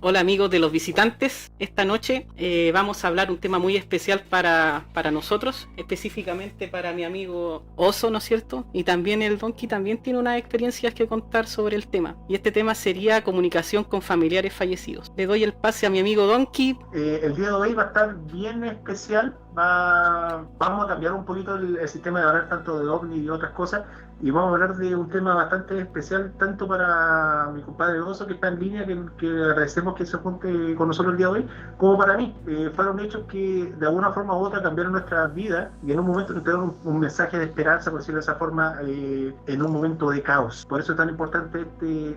Hola amigos de los visitantes, esta noche vamos a hablar un tema muy especial para nosotros, específicamente para mi amigo Oso, ¿no es cierto? Y también el Donkey también tiene unas experiencias que contar sobre el tema. Y este tema sería comunicación con familiares fallecidos. Le doy el pase a mi amigo Donkey. El día de hoy va a estar bien especial. Vamos a cambiar un poquito el sistema de hablar tanto de OVNI y otras cosas, y vamos a hablar de un tema bastante especial tanto para mi compadre Oso, que está en línea, que agradecemos que se junte con nosotros el día de hoy, como para mí. Fueron hechos que de alguna forma u otra cambiaron nuestras vidas y en un momento nos dieron un mensaje de esperanza, por decirlo de esa forma, en un momento de caos. Por eso es tan importante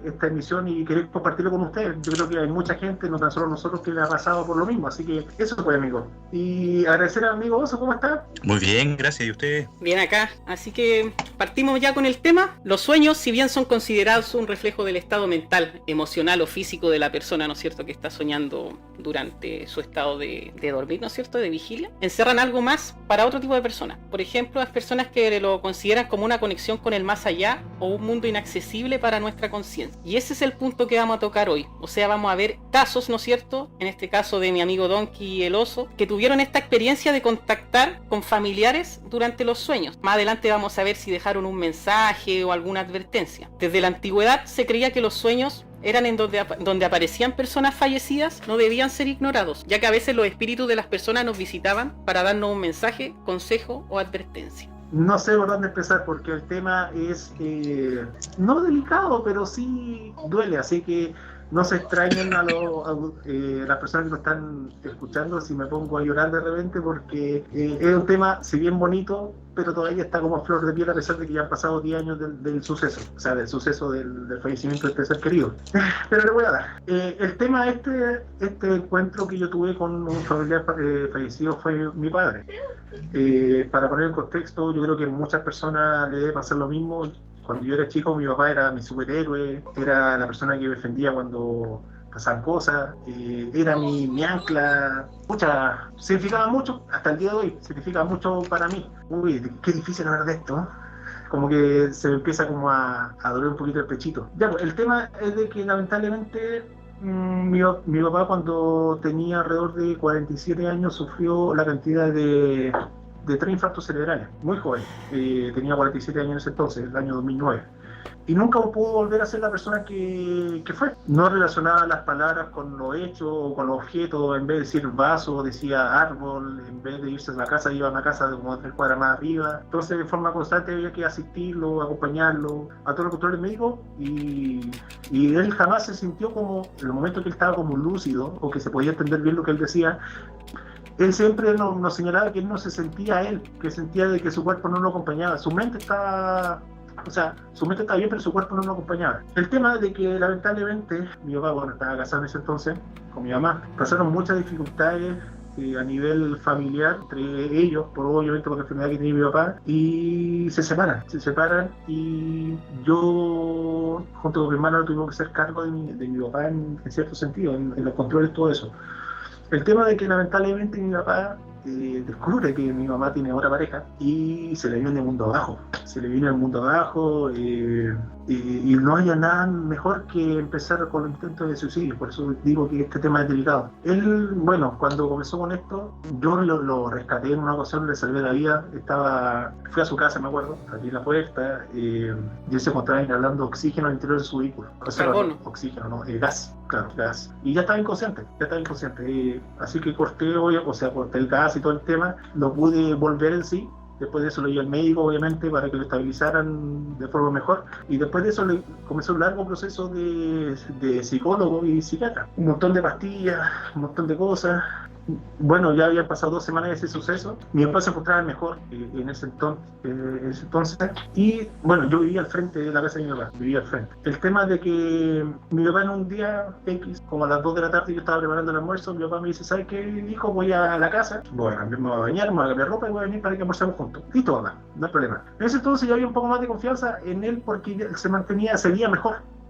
esta emisión y querer compartirlo con ustedes. Yo creo que hay mucha gente, no tan solo nosotros, que le ha pasado por lo mismo, así que eso fue, amigo. Y agradecer al amigo Oso. ¿Cómo está? Muy bien, gracias. ¿Y usted? Bien acá, así que partimos ya con el tema. Los sueños, si bien son considerados un reflejo del estado mental, emocional o físico de la persona, ¿no es cierto?, que está soñando durante su estado de dormir, ¿no es cierto?, de vigilia, encierran algo más para otro tipo de personas. Por ejemplo, las personas que lo consideran como una conexión con el más allá o un mundo inaccesible para nuestra conciencia. Y ese es el punto que vamos a tocar hoy. O sea, vamos a ver casos, ¿no es cierto?, en este caso de mi amigo Donkey y el Oso, que tuvieron esta experiencia de contactar con familiares durante los sueños. Más adelante vamos a ver si dejaron un mensaje o alguna advertencia. Desde la antigüedad se creía que los sueños eran en donde aparecían personas fallecidas, no debían ser ignorados, ya que a veces los espíritus de las personas nos visitaban para darnos un mensaje, consejo o advertencia. No sé por dónde empezar porque el tema es no delicado, pero sí duele, así que no se extrañen a las personas que nos están escuchando si me pongo a llorar de repente, porque es un tema, si bien bonito, pero todavía está como a flor de piel, a pesar de que ya han pasado 10 años del suceso, o sea, del suceso del fallecimiento de este ser querido. Pero le voy a dar. El tema, este encuentro que yo tuve con un familiar fallecido fue mi padre. Para poner en contexto, yo creo que a muchas personas le debe pasar lo mismo. Cuando yo era chico, mi papá era mi superhéroe, era la persona que me defendía cuando pasaban cosas, era mi ancla. Mucha, significaba mucho, hasta el día de hoy, significa mucho para mí. Uy, qué difícil hablar de esto, ¿no? Como que se me empieza como a doler un poquito el pechito. Ya, pues, el tema es de que lamentablemente mi papá, cuando tenía alrededor de 47 años, sufrió la cantidad de 3 infartos cerebrales, muy joven. Tenía 47 años en ese entonces, el año 2009. Y nunca pudo volver a ser la persona que fue. No relacionaba las palabras con los hechos o con los objetos. En vez de decir vaso, decía árbol. En vez de irse a la casa, iba a una casa de como 3 cuadras más arriba. Entonces, de forma constante había que asistirlo, acompañarlo a todos los controles médicos. Y él jamás se sintió como, en el momento que él estaba como lúcido, o que se podía entender bien lo que él decía, él siempre nos señalaba que él no se sentía él, que sentía de que su cuerpo no lo acompañaba. Su mente está bien, pero su cuerpo no lo acompañaba. El tema de que lamentablemente mi papá, bueno, estaba casado en ese entonces con mi mamá, pasaron muchas dificultades a nivel familiar entre ellos, obviamente por la enfermedad que tenía mi papá, y se separan, y yo junto con mi hermano tuvimos que hacer cargo de mi papá en cierto sentido, en los controles, todo eso. El tema de que lamentablemente mi papá descubre que mi mamá tiene otra pareja y se le viene el mundo abajo. Y no haya nada mejor que empezar con los intentos de suicidio. Por eso digo que este tema es delicado. Él, bueno, cuando comenzó con esto, yo lo rescaté en una ocasión, le salvé la vida. Fui a su casa, me acuerdo, abrí la puerta y él se encontraba inhalando oxígeno al interior de su vehículo. O sea, oxígeno, no, gas. Claro, gas. Y ya estaba inconsciente. Así que corté el gas y todo el tema, lo pude volver en sí. Después de eso lo llevé al médico, obviamente, para que lo estabilizaran de forma mejor. Y después de eso comenzó un largo proceso de psicólogo y psiquiatra. Un montón de pastillas, un montón de cosas. Bueno, ya habían pasado 2 semanas de ese suceso. Mi papá se encontraba mejor en ese entonces. Y bueno, yo vivía al frente de la casa de mi papá. Vivía al frente. El tema de que mi papá en un día X, como a las 2 de la tarde, yo estaba preparando el almuerzo. Mi papá me dice: ¿sabes qué, hijo? Voy a la casa, voy a bañar, me voy a cambiar ropa y voy a venir para que almorcemos juntos. Listo, mamá, no hay problema. En ese entonces ya había un poco más de confianza en él porque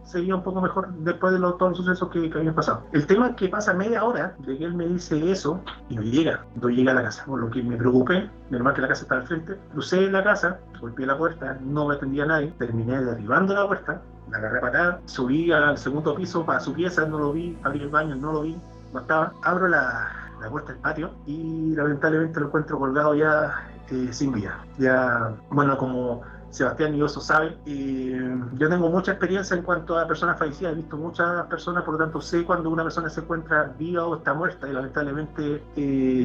seguía un poco mejor después de todos los sucesos que habían pasado. El tema es que pasa media hora de que él me dice eso y no llega a la casa, por lo que me preocupé. Normal que la casa estaba al frente, crucé la casa, golpeé la puerta, no me atendía nadie, terminé derribando la puerta, la agarré a patada, subí al segundo piso para su pieza, no lo vi, abrí el baño, no lo vi, no estaba. Abro la puerta del patio y lamentablemente lo encuentro colgado ya sin vida. Ya, bueno, como Sebastián y Oso saben, yo tengo mucha experiencia en cuanto a personas fallecidas, he visto muchas personas, por lo tanto sé cuando una persona se encuentra viva o está muerta, y lamentablemente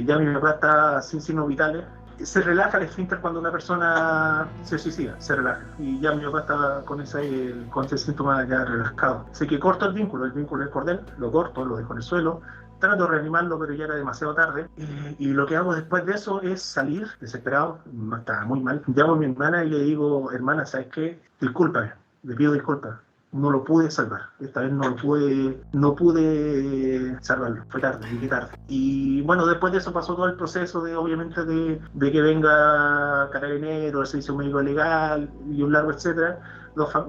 ya mi papá está sin signos vitales. Se relaja el esfínter cuando una persona se suicida, se relaja, y ya mi papá estaba con ese síntoma ya relajado. Así que corto el vínculo es cordel, lo corto, lo dejo en el suelo, trato de reanimarlo, pero ya era demasiado tarde. Y lo que hago después de eso es salir, desesperado, estaba muy mal. Llamo a mi hermana y le digo, hermana, ¿sabes qué? Discúlpame, le pido disculpas. No lo pude salvar, esta vez no pude salvarlo, fue tarde, llegué tarde. Y bueno, después de eso pasó todo el proceso de, obviamente, de que venga Carabinero, el servicio médico legal y un largo etcétera.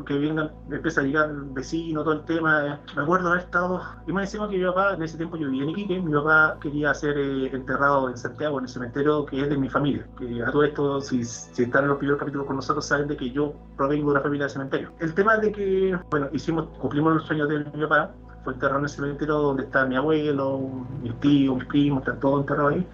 Que vengan, empieza a llegar vecinos, todo el tema. Me acuerdo haber estado, y más encima que mi papá, en ese tiempo yo vivía en Iquique, mi papá quería ser enterrado en Santiago, en el cementerio que es de mi familia. Que a todo esto, si están en los primeros capítulos con nosotros, saben de que yo provengo de una familia de cementerio. El tema de que, bueno, cumplimos los sueños de mi papá, fue enterrado en el cementerio donde está mi abuelo, mis tíos, mis primos, están todos enterrados ahí.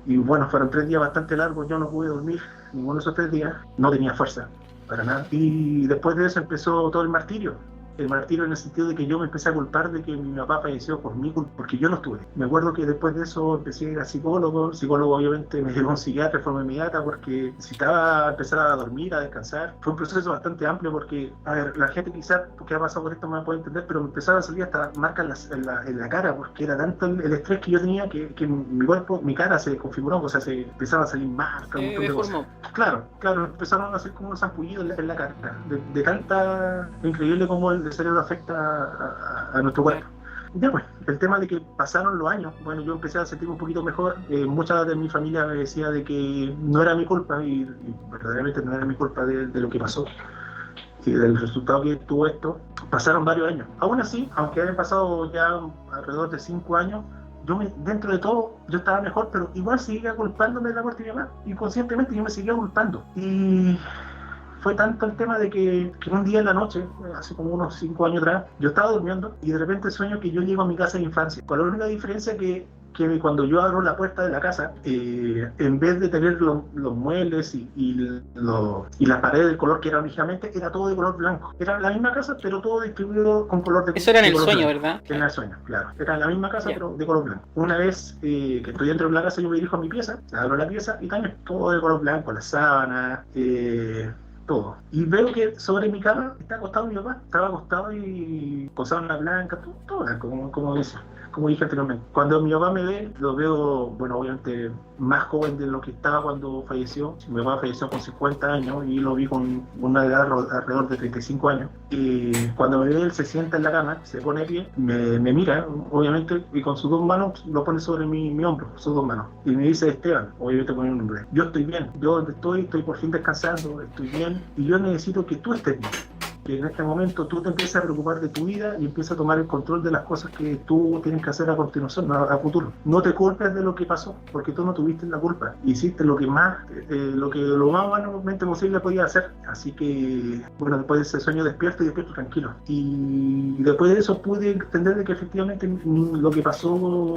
Y bueno, fueron 3 días bastante largos, yo no pude dormir ninguno de esos 3 días, no tenía fuerza. Para nada. Y después de eso empezó todo el martirio en el sentido de que yo me empecé a culpar de que mi papá falleció por mí, porque yo no estuve. Me acuerdo que después de eso empecé a ir al psicólogo. El psicólogo obviamente me llevó a un psiquiatra de forma inmediata porque necesitaba empezar a dormir, a descansar. Fue un proceso bastante amplio porque, a ver, la gente quizás que ha pasado por esto me puede entender, pero me empezaron a salir hasta marcas en la cara porque era tanto el estrés que yo tenía que mi cuerpo, mi cara se configuró, o sea, se empezaban a salir marcas, un montón de cosas. Claro, empezaron a hacer como unos ampullidos en la cara, de tanta, increíble como el cerebro afecta a nuestro cuerpo. Ya pues, el tema de que pasaron los años, bueno, yo empecé a sentirme un poquito mejor, mucha de mi familia me decía de que no era mi culpa, y verdaderamente no era mi culpa de lo que pasó, y del resultado que tuvo esto. Pasaron varios años. Aún así, aunque hayan pasado ya alrededor de 5 años, dentro de todo, yo estaba mejor, pero igual seguía culpándome de la muerte de mi mamá, inconscientemente yo me seguía culpando. Y fue tanto el tema de que un día en la noche, hace como unos 5 años atrás, yo estaba durmiendo y de repente sueño que yo llego a mi casa de infancia. Con la única diferencia que cuando yo abro la puerta de la casa, en vez de tener los muebles y las paredes del color que era originalmente, era todo de color blanco. Era la misma casa, pero todo distribuido con color de Eso era en el color sueño, blanco. ¿verdad? En el sueño, claro. Era la misma casa, pero de color blanco. Una vez que estoy dentro de la casa, yo me dirijo a mi pieza, abro la pieza y también todo de color blanco, las sábanas, todo. Y veo que sobre mi cama está acostado mi papá. Estaba acostado y con sábana blanca, todo como dije anteriormente. Cuando mi papá me ve, lo veo, bueno, obviamente más joven de lo que estaba cuando falleció. Mi papá falleció con 50 años y lo vi con una edad alrededor de 35 años. Y cuando me ve, él se sienta en la cama, se pone de pie, me mira, obviamente, y con sus 2 manos lo pone sobre mi hombro, sus 2 manos. Y me dice, Esteban, obviamente pone un nombre. Yo estoy bien, yo donde estoy por fin descansando, estoy bien, y yo necesito que tú estés bien. Que en este momento tú te empieces a preocupar de tu vida y empiezas a tomar el control de las cosas que tú tienes que hacer a continuación, a futuro. No te culpes de lo que pasó, porque tú no tuviste la culpa. Hiciste lo más humanamente posible podías hacer. Así que, bueno, después de ese sueño despierto tranquilo. Y después de eso pude entender de que efectivamente lo que pasó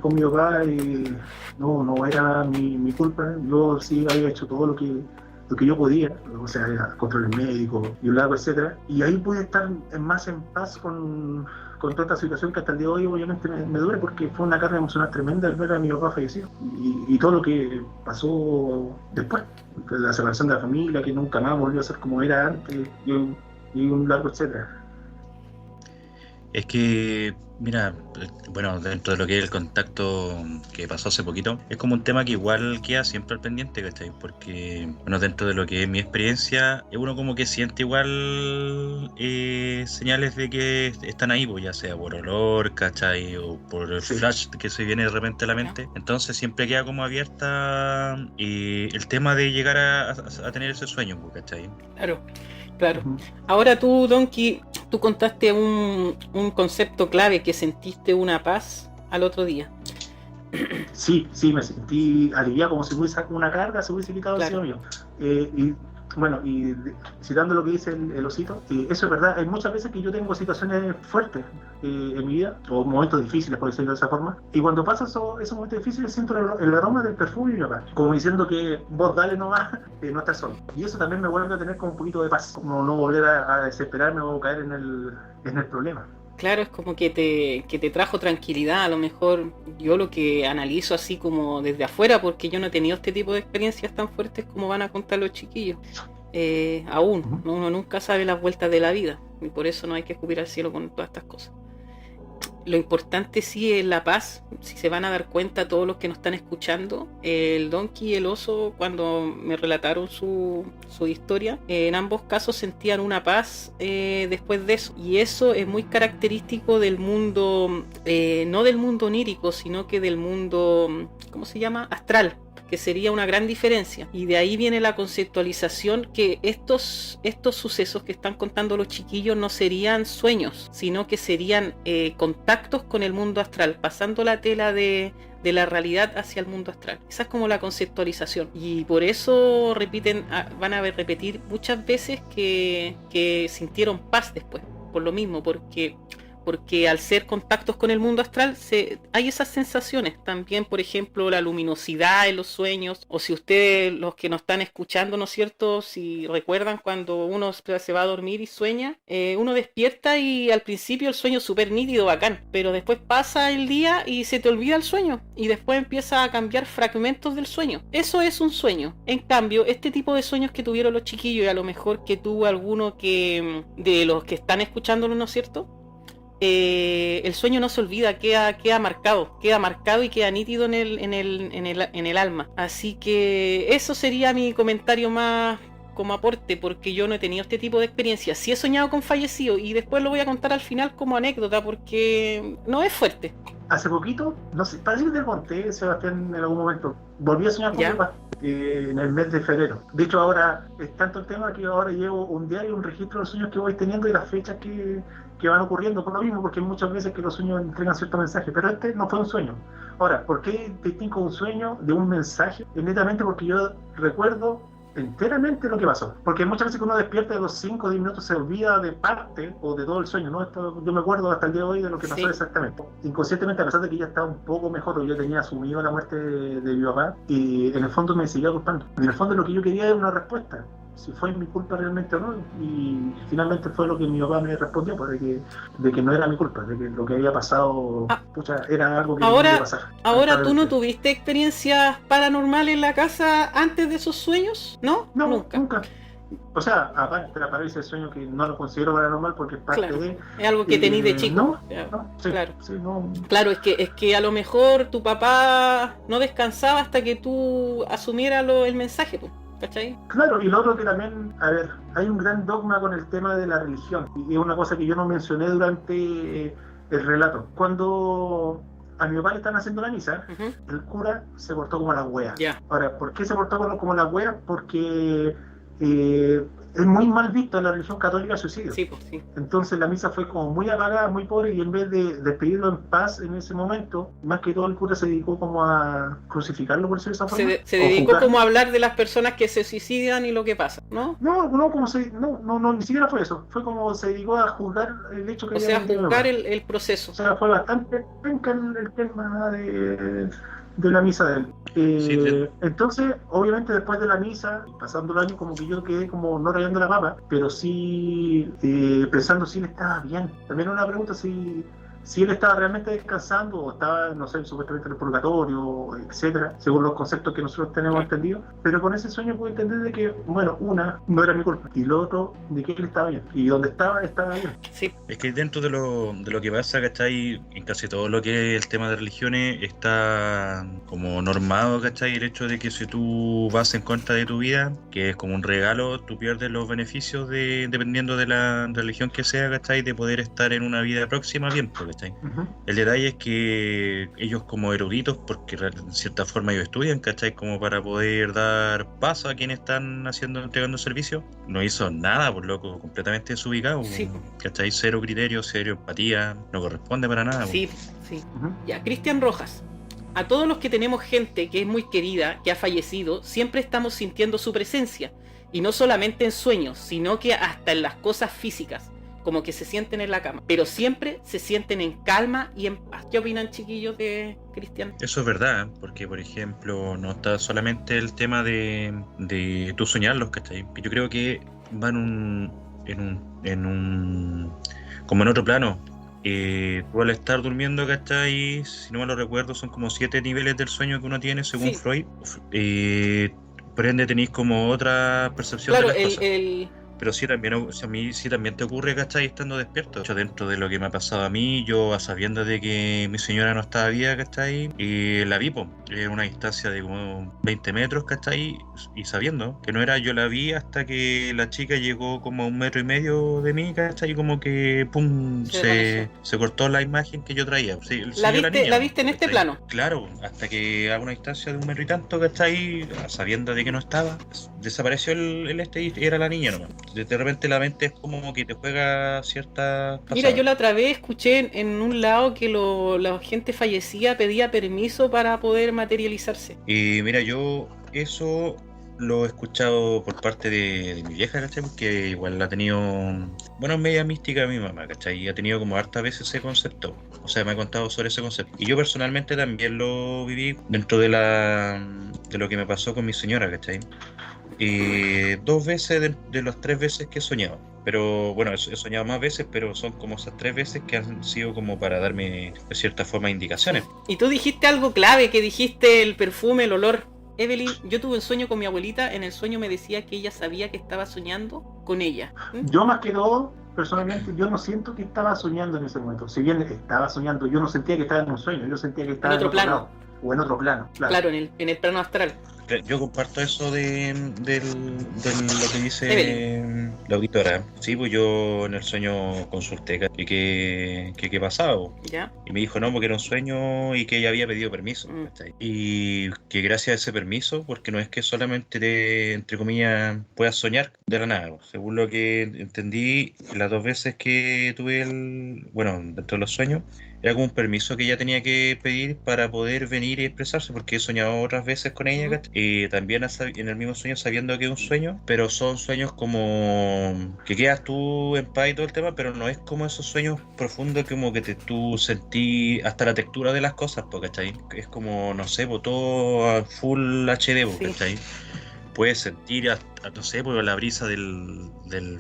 con mi papá no era mi culpa. Yo sí había hecho todo lo que yo podía, o sea, controles médicos y un largo, etcétera, y ahí pude estar más en paz con toda esta situación que hasta el día de hoy obviamente me duele porque fue una carga emocional tremenda el ver a mi papá fallecido y todo lo que pasó después, la separación de la familia, que nunca más volvió a ser como era antes, y un largo, etcétera. Es que, mira, bueno, dentro de lo que es el contacto que pasó hace poquito, es como un tema que igual queda siempre al pendiente, ¿cachai? Porque, bueno, dentro de lo que es mi experiencia, uno como que siente igual señales de que están ahí, pues ya sea por olor, ¿cachai? O por el flash que se viene de repente a la mente. Entonces siempre queda como abierta el tema de llegar a tener ese sueño, pues, ¿cachai? Claro. Ahora tú, Donkey, tú contaste un concepto clave, que sentiste una paz al otro día. Sí, me sentí aliviado, como si hubiese una carga, se hubiese quitado encima mío. Y bueno, citando lo que dice el osito, eso es verdad. Hay muchas veces que yo tengo situaciones fuertes en mi vida, o momentos difíciles, por decirlo de esa forma, y cuando pasan esos momentos difíciles siento el aroma del perfume de mi papá, como diciendo que vos dale nomás, no estás solo. Y eso también me vuelve a tener como un poquito de paz, como no volver a desesperarme o caer en el problema. Claro, es como que te trajo tranquilidad. A lo mejor yo lo que analizo así como desde afuera, porque yo no he tenido este tipo de experiencias tan fuertes como van a contar los chiquillos. Aún, ¿no? Uno nunca sabe las vueltas de la vida, y por eso no hay que escupir al cielo con todas estas cosas. Lo importante sí es la paz. Si se van a dar cuenta todos los que nos están escuchando, el Donkey y el oso, cuando me relataron su historia, en ambos casos sentían una paz después de eso. Y eso es muy característico del mundo, no del mundo onírico, sino que del mundo, ¿cómo se llama? Astral, que sería una gran diferencia. Y de ahí viene la conceptualización, que estos sucesos que están contando los chiquillos no serían sueños, sino que serían contactos con el mundo astral, pasando la tela de la realidad hacia el mundo astral. Esa es como la conceptualización, y por eso van a repetir muchas veces que sintieron paz después, por lo mismo, porque al ser contactos con el mundo astral hay esas sensaciones. También, por ejemplo, la luminosidad en los sueños, o si ustedes, los que nos están escuchando, ¿no es cierto?, si recuerdan cuando uno se va a dormir y sueña, uno despierta y al principio el sueño es súper nítido, bacán, pero después pasa el día y se te olvida el sueño, y después empieza a cambiar fragmentos del sueño. Eso es un sueño. En cambio, este tipo de sueños que tuvieron los chiquillos, y a lo mejor que tuvo alguno de los que están escuchándolo, ¿no es cierto?, el sueño no se olvida, queda marcado y queda nítido en el alma. Así que eso sería mi comentario más como aporte, porque yo no he tenido este tipo de experiencia. Sí he soñado con fallecidos, y después lo voy a contar al final como anécdota, porque no es fuerte. Hace poquito, no sé, parece que te conté, Sebastián, en algún momento, volví a soñar con mi papá en el mes de febrero. De hecho, ahora es tanto el tema que ahora llevo un diario, un registro de los sueños que voy teniendo y las fechas que van ocurriendo, por lo mismo, porque hay muchas veces que los sueños entregan ciertos mensajes, pero este no fue un sueño. Ahora, ¿por qué distingo un sueño de un mensaje? Es netamente porque yo recuerdo enteramente lo que pasó, porque muchas veces que uno despierta de los 5 o 10 minutos se olvida de parte o de todo el sueño, ¿no? Esto, yo me acuerdo hasta el día de hoy de lo que pasó exactamente. Inconscientemente, a pesar de que ya estaba un poco mejor, o yo tenía asumido la muerte de mi papá, y en el fondo me seguía culpando. En el fondo lo que yo quería era una respuesta, si fue mi culpa realmente o no, y finalmente fue lo que mi papá me respondió, pues, de que no era mi culpa, de que lo que había pasado era algo que ahora, no iba a pasar. Ahora, ¿tú no tuviste experiencias paranormales en la casa antes de esos sueños? ¿No? No, nunca. O sea, aparte de la parálisis del sueño, que no lo considero paranormal porque es parte de... Es algo que tenís de chico. Claro, es que a lo mejor tu papá no descansaba hasta que tú asumieras el mensaje, pues. ¿Cachai? Claro, y lo otro que también, a ver, hay un gran dogma con el tema de la religión, y es una cosa que yo no mencioné durante el relato. Cuando a mi papá le están haciendo la misa, el cura se portó como la wea. Ahora, ¿por qué se portó como la wea? Porque es muy mal visto en la religión católica el suicidio. Sí, pues, sí. Entonces la misa fue como muy apagada, muy pobre, y en vez de despedirlo en paz en ese momento, más que todo el cura se dedicó como a crucificarlo, por decirlo de esa forma. Se dedicó como a hablar de las personas que se suicidan y lo que pasa, ¿no? No, ni siquiera fue eso. Fue como se dedicó a juzgar el hecho que había. O sea, juzgar el proceso. O sea, fue bastante penca el tema de la misa de él. Entonces, obviamente después de la misa, pasando el año, como que yo quedé como no rayando la papa, pero sí pensando si él estaba bien. También una pregunta si él estaba realmente descansando o estaba, no sé, supuestamente en el purgatorio, etcétera, según los conceptos que nosotros tenemos entendidos. Pero con ese sueño pude entender de que, bueno, no era mi culpa, y lo otro, de que él estaba bien, y donde estaba bien. Sí. Es que dentro de lo que pasa, ¿cachai? En casi todo lo que es el tema de religiones está como normado, ¿cachai? El hecho de que si tú vas en contra de tu vida, que es como un regalo, tú pierdes los beneficios dependiendo de la religión que sea, ¿cachai? De poder estar en una vida próxima bien, ¿cachai? El detalle es que ellos, como eruditos, porque en cierta forma ellos estudian, ¿cachai? Como para poder dar paso a quienes están entregando servicio, no hizo nada, por loco, completamente desubicado, ¿cachai? Cero criterio, cero empatía, no corresponde para nada. Sí. Ya, Cristian Rojas. A todos los que tenemos gente que es muy querida, que ha fallecido, siempre estamos sintiendo su presencia. Y no solamente en sueños, sino que hasta en las cosas físicas, como que se sienten en la cama, pero siempre se sienten en calma y en paz. ¿Qué opinan, chiquillos, de Cristian? Eso es verdad, porque por ejemplo no está solamente el tema de tú soñarlos, ¿cachai? Yo creo que van como en otro plano. Tú al estar durmiendo, ¿cachai? Si no me lo recuerdo, son como 7 niveles del sueño que uno tiene según Sí. Freud. Por ende tenéis como otra percepción Claro, de las cosas. el... Pero sí, también, a mí sí también te ocurre, ¿cachai? Estando despierto. De hecho, dentro de lo que me ha pasado a mí, yo a sabiendo de que mi señora no estaba viva, ¿cachai? Y la vi, po, en una distancia de como 20 metros, ¿cachai? Y sabiendo que no era, yo la vi hasta que la chica llegó como a 1,5 metros de mí, ¿cachai? Y como que, pum, Se desvaneció. se cortó la imagen que yo traía. Sí, ¿La siguió viste, niña, la ¿no? viste en este ¿Cachai? plano? Claro, hasta que a una distancia de 1 metro y tanto, ¿cachai? Sabiendo de que no estaba, desapareció el este y era la niña nomás. De repente la mente es como que te juega ciertas Mira, pasadas. yo la otra vez escuché en un lado que la gente fallecida pedía permiso para poder materializarse. Y mira, yo eso lo he escuchado por parte de mi vieja, ¿cachai? Porque igual la ha tenido, bueno, es media mística mi mamá, ¿cachai? Y ha tenido como hartas veces ese concepto. O sea, me ha contado sobre ese concepto. Y yo personalmente también lo viví dentro de lo que me pasó con mi señora, ¿cachai? 2 veces de las 3 veces que he soñado. Pero bueno, he soñado más veces, pero son como esas 3 veces que han sido como para darme de cierta forma indicaciones. Y tú dijiste algo clave, que dijiste el perfume, el olor. Evelyn, yo tuve un sueño con mi abuelita, en el sueño me decía que ella sabía que estaba soñando con ella. Yo más que todo, personalmente, yo no siento que estaba soñando en ese momento. Si bien estaba soñando, yo no sentía que estaba en un sueño, yo sentía que estaba En otro plano. lado, o en otro plano, claro. Claro, en el plano astral. Yo comparto eso de lo que dice Evelyn. la auditora. Sí, pues yo en el sueño consulté y qué pasaba. ¿Ya? Y me dijo no, porque era un sueño y que ella había pedido permiso. Mm. ¿Cachai? Y que gracias a ese permiso, porque no es que solamente, entre comillas, puedas soñar de la nada. Según lo que entendí, las 2 veces que tuve bueno, dentro de los sueños, era como un permiso que ella tenía que pedir para poder venir y expresarse, porque he soñado otras veces con ella, ¿cachai? Y también en el mismo sueño sabiendo que es un sueño, pero son sueños como que quedas tú en paz y todo el tema, pero no es como esos sueños profundos como que tú sentí hasta la textura de las cosas, ¿cachai? Es como, no sé, todo a full HD, Sí. ¿cachai? Puedes sentir hasta, no sé, la brisa del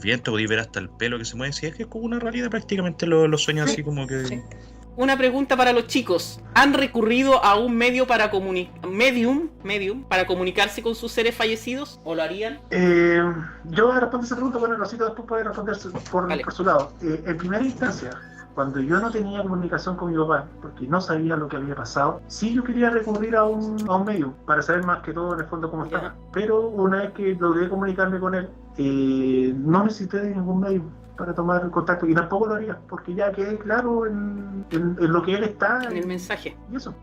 viento, podéis ver hasta el pelo que se mueve. Sí, es que es como una realidad prácticamente los sueños, Sí, así como que... sí. Una pregunta para los chicos. ¿Han recurrido a un medio para medium para comunicarse con sus seres fallecidos? ¿O lo harían? Yo voy a responder esa pregunta, bueno, Rosita después puede responder Vale. por su lado. En primera instancia, cuando yo no tenía comunicación con mi papá, porque no sabía lo que había pasado, sí yo quería recurrir a un medio para saber más que todo en el fondo cómo Ya. estaba. Pero una vez que logré comunicarme con él, no necesité de ningún medio para tomar contacto, y tampoco lo haría, porque ya quedé claro en lo que él está En el mensaje. y eso.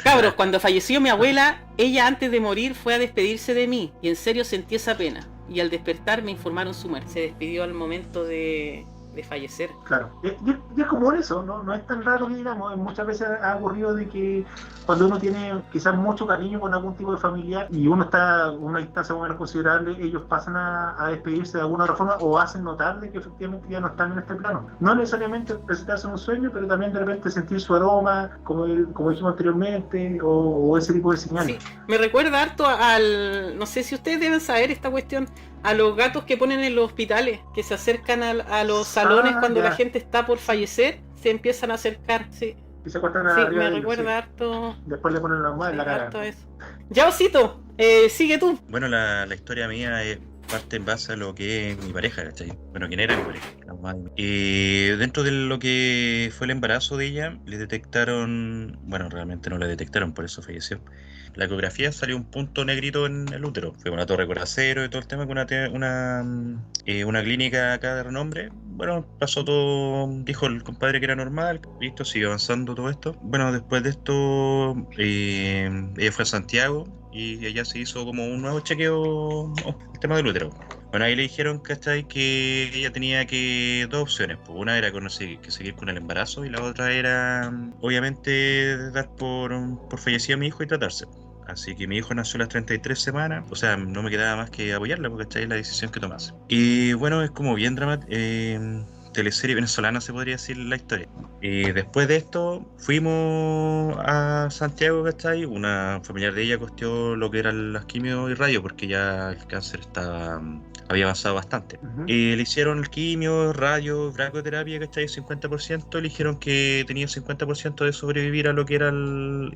Cabros, cuando falleció mi abuela, ella antes de morir fue a despedirse de mí y en serio sentí esa pena. Y al despertar me informaron su muerte. Se despidió al momento de fallecer. Claro, y es común eso, ¿no? Es tan raro que digamos, muchas veces ha ocurrido de que cuando uno tiene quizás mucho cariño con algún tipo de familiar y uno está a una distancia más o menos considerable, ellos pasan a despedirse de alguna otra forma o hacen notar de que efectivamente ya no están en este plano. No necesariamente presentarse en un sueño, pero también de repente sentir su aroma, como dijimos anteriormente, o ese tipo de señales. Sí, me recuerda harto no sé si ustedes deben saber esta cuestión, a los gatos que ponen en los hospitales, que se acercan a los salones cuando ya. la gente está por fallecer, se empiezan a acercar, sí. Y se acuestan Sí, arriba me de ellos, recuerda sí. harto. Después le ponen la almohada en la cara. Harto eso. Ya, Osito, sigue tú. Bueno, la historia mía parte en base a lo que es mi pareja, ¿cachai? Bueno, quién era mi pareja. La mamá de dentro de lo que fue el embarazo de ella, le detectaron, bueno, realmente no le detectaron, por eso falleció. La ecografía salió un punto negrito en el útero. Fue una torre corazero y todo el tema, con una clínica acá de renombre. Bueno, pasó todo, dijo el compadre que era normal, listo, sigue avanzando todo esto. Bueno, después de esto, ella fue a Santiago y ella se hizo como un nuevo chequeo, el tema del útero. Bueno, ahí le dijeron, ¿cachai? Que ella tenía dos opciones. Pues una era que seguir con el embarazo y la otra era, obviamente, dar por fallecido a mi hijo y tratarse. Así que mi hijo nació a las 33 semanas, o sea, no me quedaba más que apoyarla, porque esta es la decisión que tomase. Y bueno, es como bien dramático. Teleserie venezolana se podría decir la historia. Y después de esto fuimos a Santiago, ¿cachai? Una familiar de ella costeó lo que eran las quimio y radio porque ya el cáncer había avanzado bastante. Ujú. Y le hicieron el quimio, radio, bracoterapia, ¿cachai? 50%, le dijeron que tenía 50% de sobrevivir a lo que era el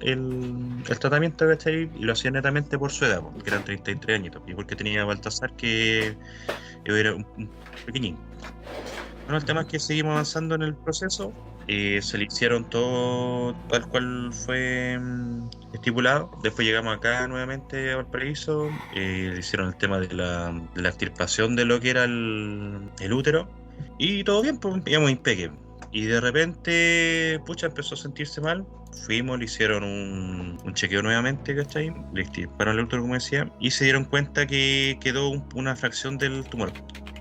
tratamiento, ¿cachai? Y lo hacían netamente por su edad, porque eran 33 añitos, y porque tenía Baltasar que era un pequeñín. Bueno, el tema es que seguimos avanzando en el proceso. Se le hicieron todo tal cual fue estipulado. Después llegamos acá nuevamente a Valparaíso. Le hicieron el tema de la extirpación de lo que era el útero. Y todo bien, pues íbamos impeque. Y de repente, pucha, empezó a sentirse mal. Fuimos, le hicieron un chequeo nuevamente, ¿cachai? Le extirparon el útero, como decía. Y se dieron cuenta que quedó una fracción del tumor.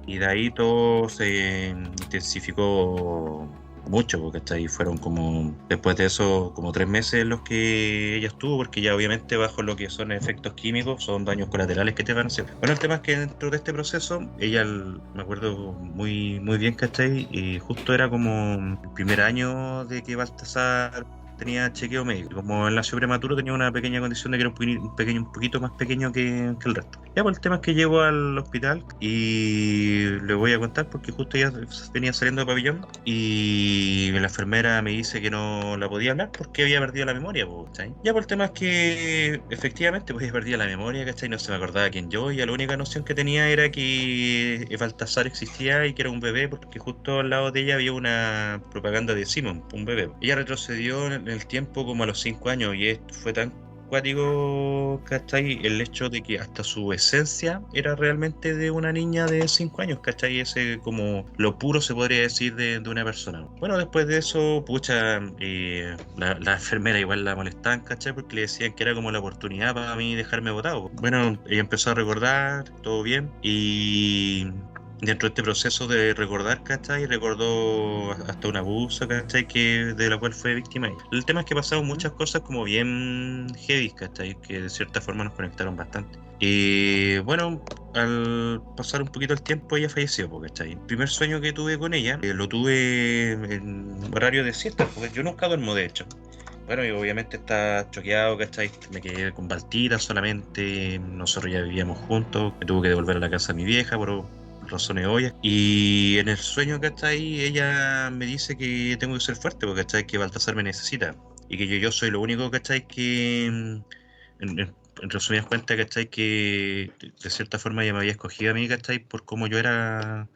Y de ahí todo se intensificó mucho, porque hasta ahí fueron como, después de eso, como 3 meses los que ella estuvo, porque ya obviamente bajo lo que son efectos químicos, son daños colaterales que te van a hacer. Bueno, el tema es que dentro de este proceso, ella, me acuerdo muy, muy bien, ¿cachai? Y justo era como el primer año de que Baltasar tenía chequeo médico. Como él nació prematuro, tenía una pequeña condición de que era un poquito más pequeño que el resto. Ya, pues el tema es que llego al hospital y le voy a contar porque justo ya venía saliendo de pabellón y la enfermera me dice que no la podía hablar porque había perdido la memoria, ¿cachai? Ya, pues el tema es que efectivamente pues había perdido la memoria, ¿cachai? No se me acordaba quién yo, y la única noción que tenía era que Baltasar existía y que era un bebé, porque justo al lado de ella había una propaganda de Simon, un bebé. Ella retrocedió en el tiempo como a los 5 años y fue tan cuático, ¿cachai? El hecho de que hasta su esencia era realmente de una niña de 5 años, ¿cachai? Ese como lo puro se podría decir de una persona. Bueno, después de eso, pucha, la enfermera igual la molestaban, ¿cachai? Porque le decían que era como la oportunidad para mí dejarme botado. Bueno, ella empezó a recordar, todo bien, y dentro de este proceso de recordar, ¿cachai? Recordó hasta un abuso, ¿cachai? De la cual fue víctima. El tema es que pasaron muchas cosas como bien heavy, ¿cachai? Que de cierta forma nos conectaron bastante. Y bueno, al pasar un poquito el tiempo ella falleció, ¿cachai? El primer sueño que tuve con ella, lo tuve en horario de siesta, porque yo nunca duermo, de hecho. Bueno, y obviamente está choqueado, ¿cachai? Me quedé con Baltita solamente, nosotros ya vivíamos juntos, me tuve que devolver a la casa de mi vieja por razones obvias. Y en el sueño, ¿cachai? Ella me dice que tengo que ser fuerte, porque, ¿cachai? Que Baltasar me necesita. Y que yo soy lo único, ¿cachai? Que, en resumidas cuentas, ¿cachai? Que de cierta forma ella me había escogido a mí, ¿cachai? Por cómo yo era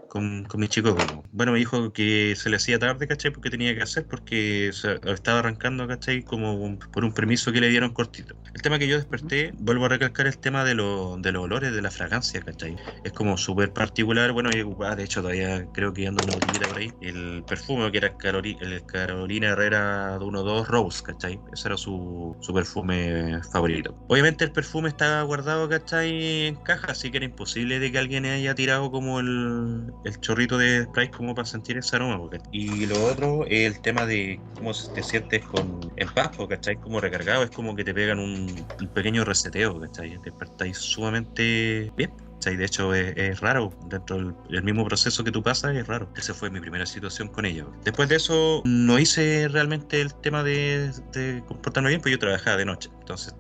con mi chico. Bueno, me dijo que se le hacía tarde, ¿cachai? Porque tenía que hacer, porque estaba arrancando, ¿cachai? Como por un permiso que le dieron cortito. El tema que yo desperté, vuelvo a recalcar el tema de los olores, de la fragancia, ¿cachai? Es como súper particular. Bueno, de hecho todavía creo que ando una botellita por ahí. El perfume que era el Carolina Herrera 1-2 Rose, ¿cachai? Ese era su perfume favorito. Obviamente el perfume estaba guardado, ¿cachai? En caja, así que era imposible de que alguien haya tirado como el chorrito de spray como para sentir ese aroma, ¿cachai? Y lo otro es el tema de cómo te sientes en paz, ¿cachai? Como recargado, es como que te pegan un pequeño reseteo, ¿cachai? Te despertáis sumamente bien. ¿Cachai? De hecho es raro, dentro del mismo proceso que tú pasas es raro. Esa fue mi primera situación con ella. Después de eso no hice realmente el tema de comportarme bien, pues yo trabajaba de noche. Entonces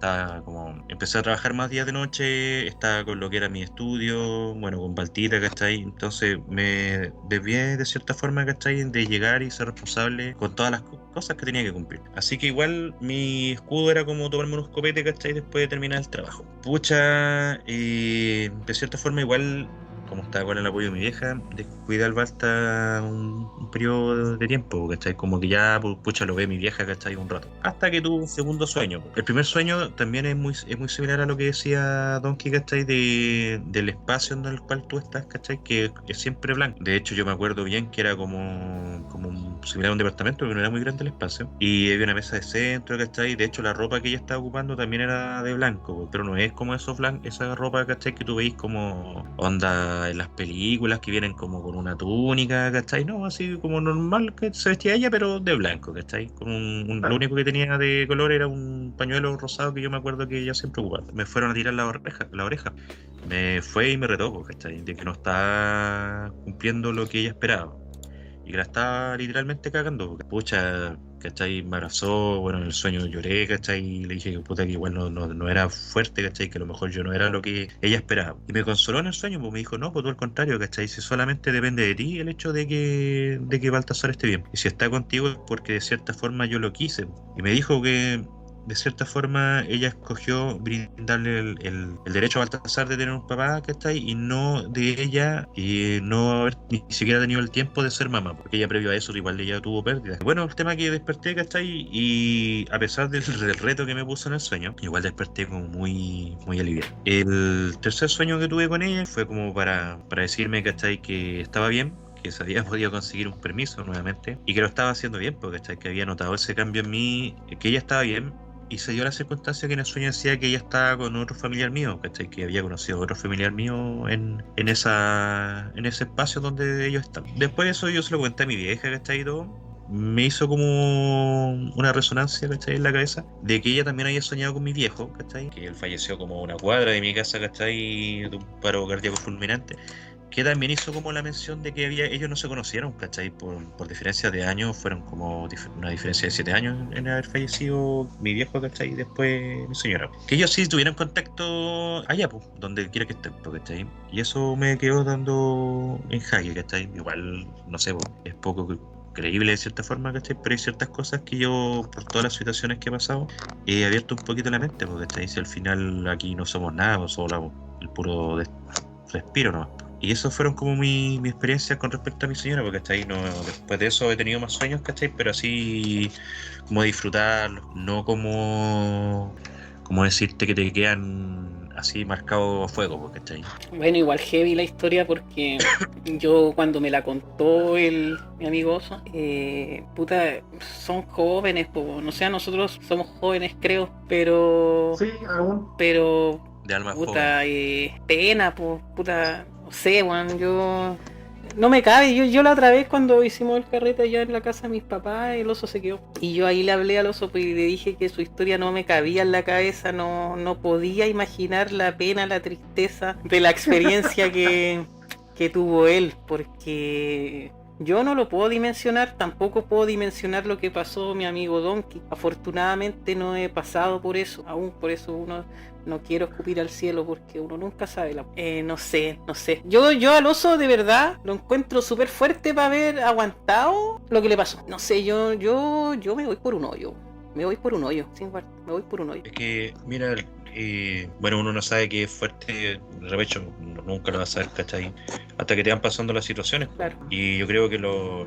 empecé a trabajar más días de noche, estaba con lo que era mi estudio, bueno, con Baltita, ¿cachai? Entonces me desvié de cierta forma, ¿cachai? De llegar y ser responsable con todas las cosas que tenía que cumplir. Así que igual mi escudo era como tomarme unos copetes, ¿cachai? Después de terminar el trabajo. Pucha, de cierta forma igual, como estaba con el apoyo de mi vieja, descuidé al Balta un periodo de tiempo, ¿cachai? Como que ya, pucha, lo ve mi vieja, ¿cachai? Un rato. Hasta que tuvo un segundo sueño. El primer sueño también es muy similar a lo que decía Donkey, ¿cachai? Del espacio en el cual tú estás, ¿cachai? Que es siempre blanco. De hecho, yo me acuerdo bien que era como un similar a un departamento, porque no era muy grande el espacio. Y había una mesa de centro, ¿cachai? De hecho, la ropa que ella estaba ocupando también era de blanco, pero no es como esa ropa, ¿cachai? Que tú veis como onda en las películas que vienen como con una túnica, ¿cachai? No, así como normal que se vestía ella, pero de blanco, ¿cachai? Con lo único que tenía de color era un pañuelo rosado que yo me acuerdo que ella siempre ocupaba. Me fueron a tirar la oreja. Me fue y me retó, ¿cachai? De que no está cumpliendo lo que ella esperaba. Y que la estaba literalmente cagando, porque, pucha, ¿cachai? Me abrazó, bueno, en el sueño lloré, ¿cachai? Y le dije que puta que igual no era fuerte, ¿cachai? Que a lo mejor yo no era lo que ella esperaba. Y me consoló en el sueño, pues me dijo, no, pues tú al contrario, ¿cachai? Si solamente depende de ti el hecho de que Baltasar esté bien. Y si está contigo es porque de cierta forma yo lo quise. Y me dijo que de cierta forma ella escogió brindarle el derecho a Baltasar de tener un papá, ¿cachai? Y no de ella y no haber ni siquiera tenido el tiempo de ser mamá, porque ella previo a eso igual ella tuvo pérdidas. Bueno, el tema que desperté, ¿cachai? Y a pesar del reto que me puso en el sueño, igual desperté como muy, muy aliviado. El tercer sueño que tuve con ella fue como para decirme, ¿cachai? Que estaba bien, que se había podido conseguir un permiso nuevamente y que lo estaba haciendo bien, porque ¿cachai? Que había notado ese cambio en mí, que ella estaba bien. Y se dio la circunstancia que en el sueño decía que ella estaba con otro familiar mío, ¿cachai? Que había conocido a otro familiar mío en ese espacio donde ellos están. Después de eso yo se lo comenté a mi vieja, ¿cachai? Y todo. Me hizo como una resonancia, ¿cachai? En la cabeza, de que ella también había soñado con mi viejo, ¿cachai? Que él falleció como a una cuadra de mi casa, ¿cachai? De un paro cardíaco fulminante. Que también hizo como la mención de que ellos no se conocieron, ¿cachai? Por diferencias de años, fueron como una diferencia de 7 años en haber fallecido mi viejo, ¿cachai? Y después mi señora. Que ellos sí tuvieran contacto allá, pues, donde quiera que estén, ¿cachai? Y eso me quedó dando en jaque, ¿cachai? Igual, no sé, pues, es poco creíble de cierta forma, ¿cachai? Pero hay ciertas cosas que yo, por todas las situaciones que he pasado, he abierto un poquito la mente, porque, ¿cachai? Si al final aquí no somos nada, pues, solo el puro respiro, ¿no? Y eso fueron como mi experiencia con respecto a mi señora, porque ¿cachai? No, después de eso he tenido más sueños, ¿cachai? Pero así como disfrutarlos, no como decirte que te quedan así marcados a fuego, ¿cachai? Bueno, igual heavy la historia porque yo cuando me la contó mi amigo Oso, puta, son jóvenes, no sé, nosotros somos jóvenes creo, pero... Sí, aún. Pero... De alma puta, pena, puta... No sé, weón, yo... No me cabe, yo la otra vez cuando hicimos el carrete allá en la casa de mis papás, el Oso se quedó. Y yo ahí le hablé al Oso y le dije que su historia no me cabía en la cabeza, no podía imaginar la pena, la tristeza de la experiencia que tuvo él, porque... Yo no lo puedo dimensionar, tampoco puedo dimensionar lo que pasó mi amigo Donkey. Afortunadamente no he pasado por eso, aún por eso uno no quiero escupir al cielo porque uno nunca sabe. No sé. Yo al Oso de verdad lo encuentro súper fuerte para haber aguantado lo que le pasó. No sé, yo me voy por un hoyo. Me voy por un hoyo, sin guardar, me voy por un hoyo. Es que, mira, bueno, uno no sabe que es fuerte, de repente nunca lo vas a saber, ¿cachai? Hasta que te van pasando las situaciones. Claro. Y yo creo que lo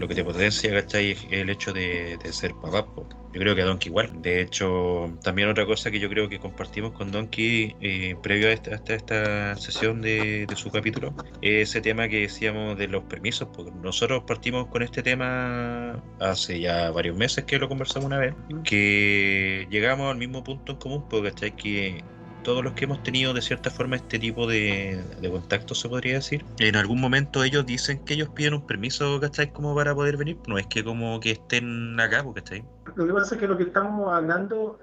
que te potencia, ¿cachai? Es el hecho de ser papá, po. Yo creo que a Donkey igual. De hecho, también otra cosa que yo creo que compartimos con Donkey previo a esta sesión de su capítulo, es ese tema que decíamos de los permisos, porque nosotros partimos con este tema hace ya varios meses que lo conversamos una vez, que llegamos al mismo punto en común, porque ¿cachai? Que todos los que hemos tenido de cierta forma este tipo de contacto, se podría decir, en algún momento ellos dicen que ellos piden un permiso, ¿cachai? Como para poder venir, no es que como que estén acá, ¿cachai? Lo que pasa es que lo que estamos hablando,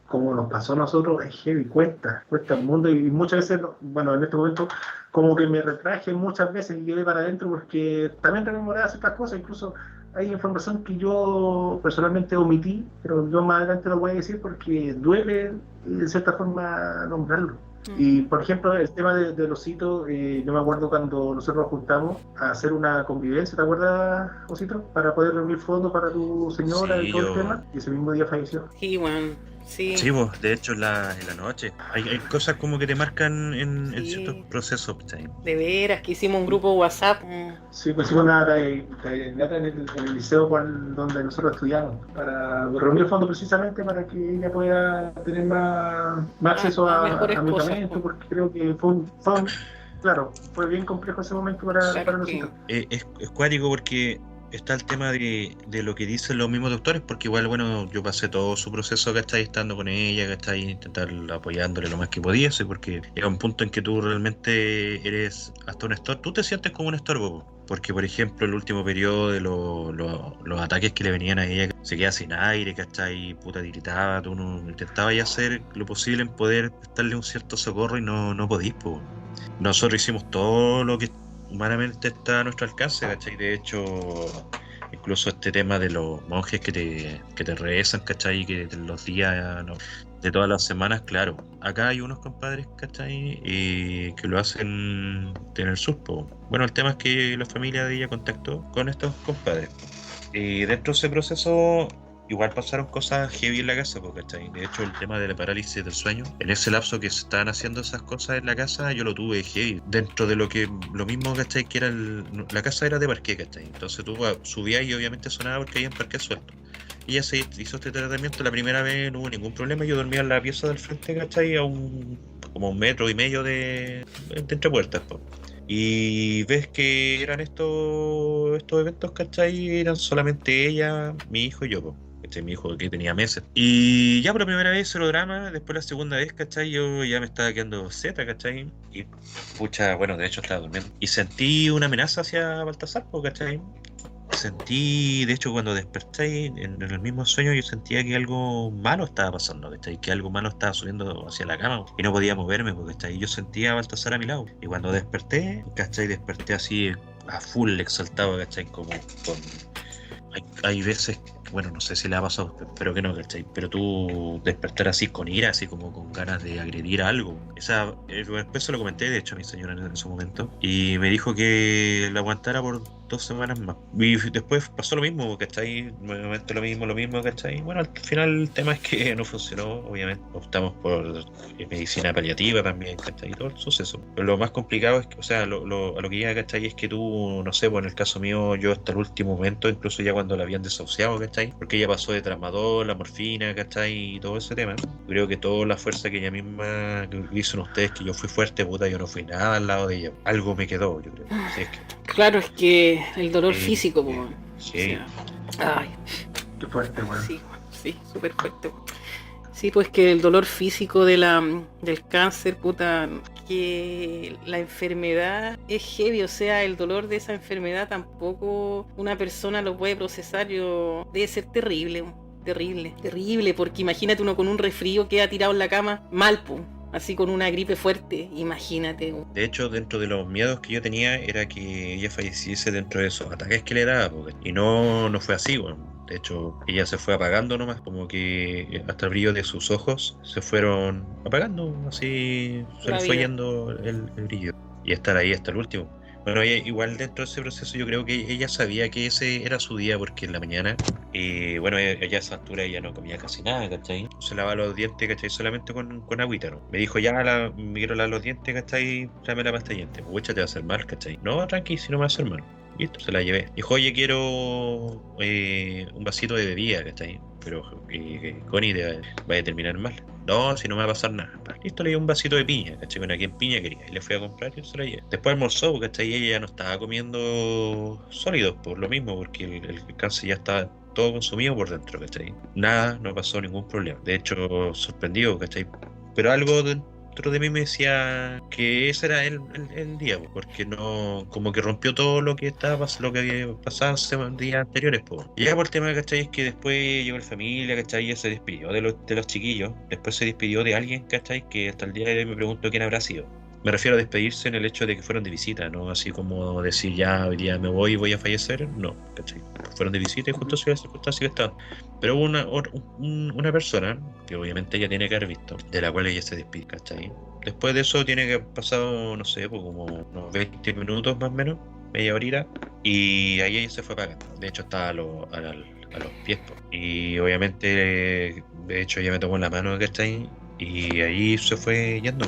como nos pasó a nosotros, es heavy, cuesta el mundo y muchas veces, bueno, en este momento como que me retraje muchas veces y quedé para adentro porque también rememoraba ciertas cosas, incluso hay información que yo personalmente omití, pero yo más adelante lo voy a decir porque duele de cierta forma nombrarlo. Y por ejemplo, el tema de Osito, yo me acuerdo cuando nosotros nos juntamos a hacer una convivencia, ¿te acuerdas, Osito? Para poder reunir fondos para tu señora Sí, y todo el tema, y ese mismo día falleció. Sí, bueno, sí. Sí, pues, de hecho en la noche. Hay cosas como que te marcan en Sí. ciertos procesos, ¿cachai? De veras, que hicimos un grupo WhatsApp. Sí, pues hicimos una caminata en el liceo donde nosotros estudiamos, para reunir fondos precisamente para que ella pueda tener más acceso a mejores medicamentos, cosas, porque creo que fue claro, fue bien complejo ese momento para Claro los que, hijos. Es cuático porque está el tema de lo que dicen los mismos doctores, porque igual, bueno, yo pasé todo su proceso, ¿cachai? Estando con ella, ¿cachai? Intentar apoyándole lo más que podía, ¿sí? Porque llega un punto en que tú realmente eres hasta un estorbo, tú te sientes como un estorbo, po. Porque, por ejemplo, el último periodo de los ataques que le venían a ella, se queda sin aire, ¿cachai? Puta, gritaba, tú no intentabas ya hacer lo posible en poder prestarle un cierto socorro y no podís, po. Nosotros hicimos todo lo que humanamente está a nuestro alcance, ¿cachai? De hecho, incluso este tema de los monjes que te rezan, ¿cachai? Que de los días, ¿no? De todas las semanas, claro. Acá hay unos compadres, ¿cachai? Que lo hacen en el sur, po. Bueno, el tema es que la familia de ella contactó con estos compadres. Y dentro de ese proceso, igual pasaron cosas heavy en la casa, porque ¿cachai? De hecho, el tema de la parálisis del sueño, en ese lapso que se estaban haciendo esas cosas en la casa, yo lo tuve heavy. Dentro de lo mismo, ¿cachai? Que era la casa era de parqué, ¿cachai? Entonces tú subías y obviamente sonaba porque había un parqué suelto. Y ella se hizo este tratamiento la primera vez, no hubo ningún problema. Yo dormía en la pieza del frente, ¿cachai? Como 1,5 metros de entre puertas, po. Y ves que eran estos eventos, ¿cachai? Eran solamente ella, mi hijo y yo, po. ¿Cachai? Mi hijo que tenía meses. Y ya por la primera vez cero drama, después la segunda vez, ¿cachai? Yo ya me estaba quedando zeta, ¿cachai? Y pucha, bueno, de hecho estaba durmiendo. Y sentí una amenaza hacia Baltasar, po, ¿cachai? Sentí, de hecho, cuando desperté en el mismo sueño, yo sentía que algo malo estaba pasando, ¿cachai? Que algo malo estaba subiendo hacia la cama y no podía moverme, porque ¿cachai? Yo sentía a Baltasar a mi lado. Y cuando desperté, ¿cachai? Desperté así a full exaltado, ¿cachai? Como con... Hay veces, bueno, no sé si le ha pasado, pero que no, ¿cachai? Pero tú despertar así con ira, así como con ganas de agredir a algo. Después se lo comenté, de hecho, a mi señora en ese momento, y me dijo que la aguantara por 2 semanas más. Y después pasó lo mismo, ¿cachai? Nuevamente lo mismo, ¿cachai? Bueno, al final el tema es que no funcionó, obviamente. Optamos por medicina paliativa también, ¿cachai? Y todo el suceso. Pero lo más complicado es que, o sea, a lo que llega, ¿cachai? Es que tú, no sé, pues en el caso mío, yo hasta el último momento, incluso ya cuando la habían desahuciado, ¿cachai? Porque ella pasó de tramadol, la morfina, ¿cachai? Y todo ese tema. Creo que toda la fuerza que ella misma que dicen ustedes que yo fui fuerte, puta, yo no fui nada al lado de ella. Algo me quedó, yo creo. Si es que, claro, es que el dolor sí, físico, po, sí, o sí. sea, ay, Qué fuerte, weón. sí, sí, súper fuerte. Sí, pues que el dolor físico del cáncer, puta, que la enfermedad es heavy, o sea, el dolor de esa enfermedad tampoco una persona lo puede procesar, debe ser terrible, terrible, terrible, porque imagínate uno con un resfrío queda tirado en la cama, mal, pues, así con una gripe fuerte, imagínate. De hecho, dentro de los miedos que yo tenía era que ella falleciese dentro de esos ataques que le daba, y no fue así, bueno. De hecho, ella se fue apagando nomás, como que hasta el brillo de sus ojos se fueron apagando, así se La le fue vida. yendo el brillo. Y estar ahí hasta el último. Bueno, igual dentro de ese proceso yo creo que ella sabía que ese era su día, porque en la mañana, bueno, ella a esa altura ella no comía casi nada, ¿cachai? Se lavaba los dientes, ¿cachai? Solamente con agüita, ¿no? Me dijo, ya, me quiero lavar los dientes, ¿cachai? Tráeme la pasta de dientes. Pucha, te va a hacer mal, ¿cachai? No, tranqui, si no me va a hacer mal. Listo, se la llevé. Dijo, oye, quiero un vasito de bebida, ¿cachai? Pero, Connie, te vaya a terminar mal. No, si no me va a pasar nada. Listo, le di un vasito de piña, ¿cachai? Bueno, aquí en piña quería. Y le fui a comprar y se la llevé. Después almorzó, ¿cachai? Y ella ya no estaba comiendo sólidos por lo mismo, porque el cáncer ya estaba todo consumido por dentro, ¿cachai? Nada, no pasó ningún problema. De hecho, sorprendido, ¿cachai? Pero algo dentro de mí me decía que ese era el día, po, porque no, como que rompió todo lo que lo que había pasado días anteriores, po. Y ya por el tema, ¿cachai? Es que después llegó la familia, ¿cachai? Ella se despidió de los chiquillos, después se despidió de alguien, ¿cachai? Que hasta el día de hoy me pregunto quién habrá sido. Me refiero a despedirse en el hecho de que fueron de visita, no así como decir ya hoy día me voy y voy a fallecer, no, ¿cachai? Fueron de visita y justo se dio la circunstancia que estaban. Pero hubo una persona, que obviamente ella tiene que haber visto, de la cual ella se despide, ¿cachai? Después de eso tiene que haber pasado, no sé, pues como unos 20 minutos más o menos, media horita, y ahí ella se fue apagando. De hecho estaba a los pies, pues. Y obviamente, de hecho ella me tomó la mano, ¿cachai? Y ahí se fue yendo.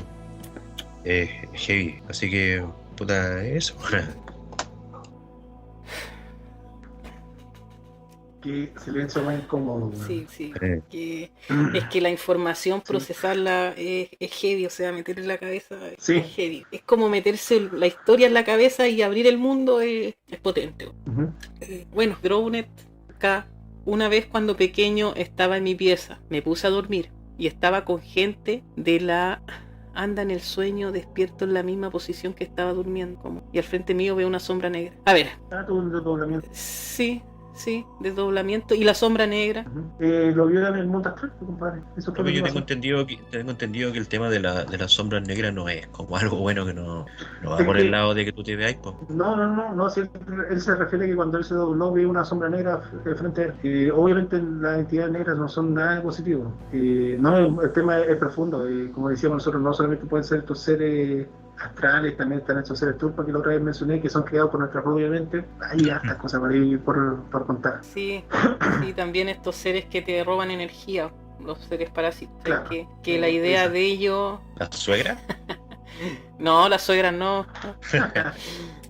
Heavy, así que, puta, eso. Qué silencio más incómodo. Sí, es que la información procesarla es heavy, o sea, meterle en la cabeza Sí. es heavy. Es como meterse la historia en la cabeza y abrir el mundo es potente. Ujú. Bueno, Drawnet, acá, una vez cuando pequeño estaba en mi pieza, me puse a dormir y estaba con gente de la... Anda en el sueño, despierto en la misma posición que estaba durmiendo. Y al frente mío veo una sombra negra. A ver. Tuvo un desdoblamiento. Sí, desdoblamiento. ¿Y la sombra negra? Lo vio en el mundo astral, compadre. Eso fue Pero lo que yo pasó. tengo entendido que el tema de las sombras negras no es como algo bueno, que no va Es por que- el lado de que tú te veáis, pues. No, si él se refiere a que cuando él se dobló vio una sombra negra frente a él. Obviamente las entidades negras no son nada de positivo. No, el tema es profundo. Como decíamos nosotros, no solamente pueden ser estos seres astrales, también están estos seres turcos que la otra vez mencioné, que son creados por nuestra propia mente. Hay hartas cosas por ahí por contar. Sí, también estos seres que te roban energía, los seres parásitos. Claro. Que la idea Esa. de ellos... ¿La suegra? No, las suegras no.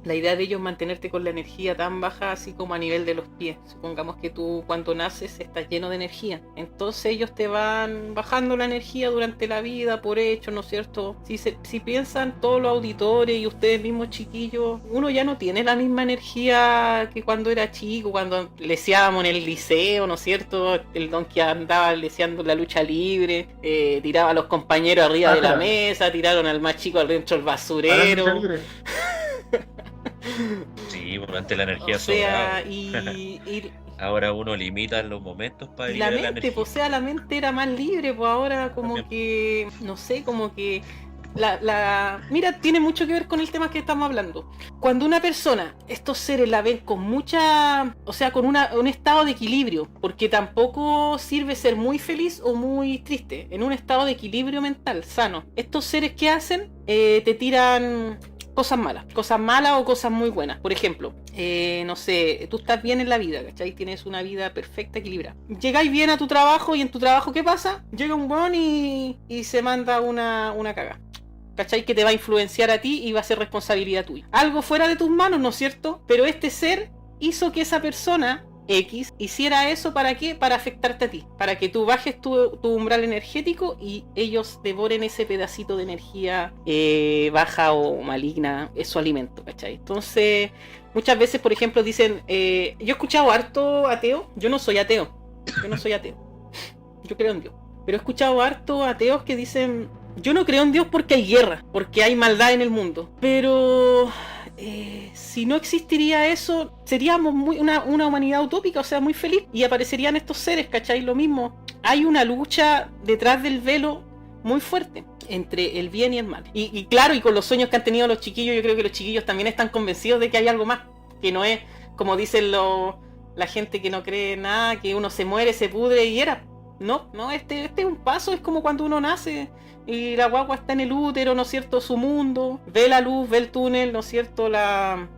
La idea de ellos es mantenerte con la energía tan baja así como a nivel de los pies. Supongamos que tú cuando naces estás lleno de energía. Entonces ellos te van bajando la energía durante la vida por hecho, ¿no es cierto? Si piensan todos los auditores y ustedes mismos chiquillos, uno ya no tiene la misma energía que cuando era chico, cuando leseábamos en el liceo, ¿no es cierto? El don que andaba leseando la lucha libre, tiraba a los compañeros arriba de la mesa, tiraron al más chico adentro del basurero. Sí, porque antes la energía O sea, sobraba. Ahora uno limita los momentos para y la liberar mente, energía. pues, o sea, la mente era más libre, pues ahora como También. que, no sé, como que mira, tiene mucho que ver con el tema que estamos hablando. Cuando una persona, estos seres la ven con mucha, o sea, con un estado de equilibrio, porque tampoco sirve ser muy feliz o muy triste, en un estado de equilibrio mental, sano. Estos seres que hacen, te tiran cosas malas o cosas muy buenas. Por ejemplo, no sé, tú estás bien en la vida, ¿cachai? Tienes una vida perfecta, equilibrada. Llegáis bien a tu trabajo y en tu trabajo, ¿qué pasa? Llega un weón y se manda una caga. ¿Cachai? Que te va a influenciar a ti y va a ser responsabilidad tuya. Algo fuera de tus manos, ¿no es cierto? Pero este ser hizo que esa persona X hiciera eso. ¿Para qué? Para afectarte a ti, para que tú bajes tu umbral energético y ellos devoren ese pedacito de energía baja o maligna, es su alimento, ¿cachai? Entonces muchas veces, por ejemplo, dicen, yo he escuchado harto ateo. Yo no soy ateo, yo creo en Dios, pero he escuchado harto ateos que dicen, yo no creo en Dios porque hay guerra, porque hay maldad en el mundo, pero si no existiría eso, seríamos una humanidad utópica, o sea, muy feliz, y aparecerían estos seres, ¿cachai? Lo mismo, hay una lucha detrás del velo muy fuerte entre el bien y el mal. Y claro, y con los sueños que han tenido los chiquillos, yo creo que los chiquillos también están convencidos de que hay algo más, que no es, como dicen la gente que no cree en nada, que uno se muere, se pudre y era. No, este es un paso, es como cuando uno nace y la guagua está en el útero, ¿no es cierto? Su mundo, ve la luz, ve el túnel, ¿no es cierto?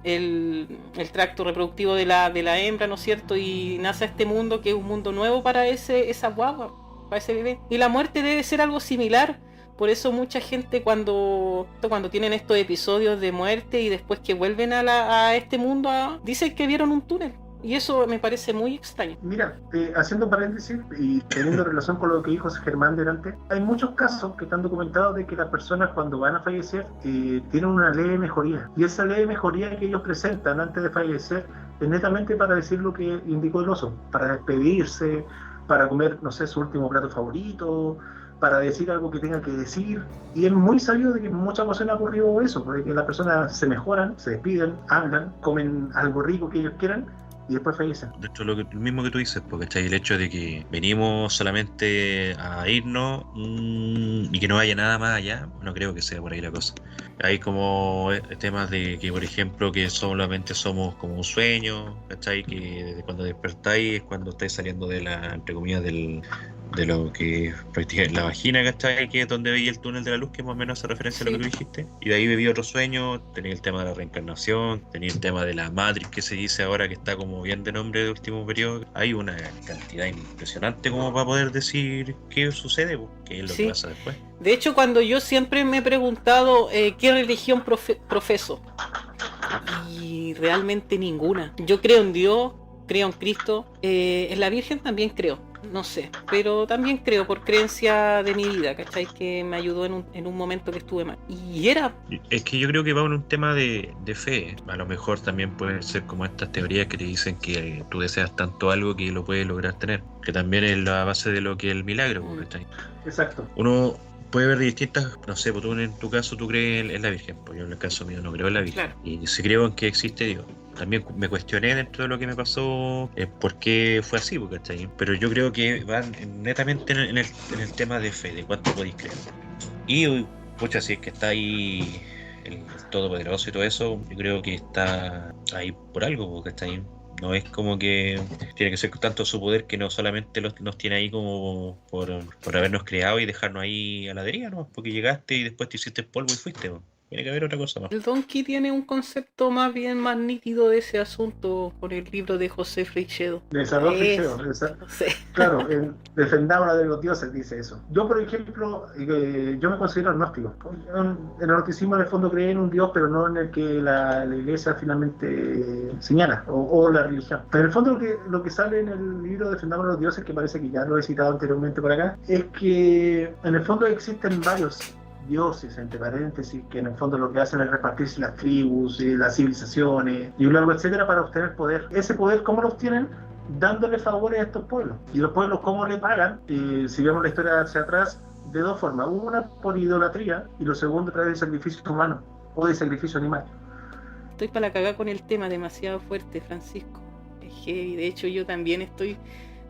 El tracto reproductivo de la hembra, ¿no es cierto? Y nace a este mundo que es un mundo nuevo para esa guagua, para ese bebé. Y la muerte debe ser algo similar. Por eso mucha gente cuando tienen estos episodios de muerte y después que vuelven a este mundo, dicen que vieron un túnel. Y eso me parece muy extraño. Mira, haciendo paréntesis y teniendo relación con lo que dijo Germán delante, hay muchos casos que están documentados de que las personas cuando van a fallecer tienen una leve mejoría. Y esa leve mejoría que ellos presentan antes de fallecer es netamente para decir lo que indicó el oso, para despedirse, para comer, no sé, su último plato favorito, para decir algo que tenga que decir. Y es muy sabido de que en muchas ocasiones ha ocurrido eso, porque las personas se mejoran, se despiden, hablan, comen algo rico que ellos quieran, y después fallecen. De hecho, lo mismo que tú dices, porque está el hecho de que venimos solamente a irnos y que no haya nada más allá, no creo que sea por ahí la cosa. Hay como temas de que, por ejemplo, que solamente somos como un sueño, ¿cachai? Que cuando despertáis es cuando estáis saliendo de entre comillas, de lo que practica la vagina, ¿cachai? Que es donde veía el túnel de la luz, que más o menos hace referencia a lo que tú dijiste. Y de ahí viví otro sueño, tenía el tema de la reencarnación, tenía el tema de la Matrix que se dice ahora, que está como bien de nombre de último periodo. Hay una cantidad impresionante como para poder decir qué sucede, qué es lo que pasa después. De hecho, cuando yo siempre me he preguntado qué religión profeso, y realmente ninguna. Yo creo en Dios, creo en Cristo, en la Virgen también creo, no sé, pero también creo por creencia de mi vida, ¿cachai? Que me ayudó en un momento que estuve mal. Y era... Es que yo creo que va en un tema de fe. A lo mejor también pueden ser como estas teorías que te dicen que tú deseas tanto algo que lo puedes lograr tener, que también es la base de lo que es el milagro, ¿cachai? Exacto. Uno puede ver distintas, no sé, pues tú en tu caso tú crees en la Virgen, pues yo en el caso mío no creo en la Virgen. Claro. Y si creo en que existe Dios. También me cuestioné dentro de lo que me pasó por qué fue así, ¿cachai? Pero yo creo que van netamente en el tema de fe, de cuánto podéis creer. Y, pucha, si es que está ahí el Todopoderoso y todo eso, yo creo que está ahí por algo, ¿cachai? No es como que tiene que ser tanto su poder que no solamente nos tiene ahí como por habernos creado y dejarnos ahí a la deriva, ¿no? Porque llegaste y después te hiciste polvo y fuiste, ¿no? Tiene que haber otra cosa más. El Donkey tiene un concepto más bien más nítido de ese asunto con el libro de José Freixedo. De Salvador Freixedo. No sé. Claro, defendamos la de los dioses, dice eso. Yo, por ejemplo, yo me considero agnóstico. El agnosticismo en el fondo cree en un dios, pero no en el que la iglesia finalmente señala, o la religión. Pero en el fondo lo que sale en el libro Defendamos a los dioses, que parece que ya lo he citado anteriormente por acá, es que en el fondo existen varios dioses, entre paréntesis, que en el fondo lo que hacen es repartirse las tribus, las civilizaciones, y luego etcétera, para obtener poder. Ese poder, ¿cómo lo obtienen? Dándole favores a estos pueblos. Y los pueblos, ¿cómo le pagan? Si vemos la historia hacia atrás, de dos formas. Una, por idolatría, y lo segundo, a través de sacrificio humano o de sacrificio animal. Estoy para la cagada con el tema, demasiado fuerte, Francisco. Es heavy. De hecho, yo también estoy...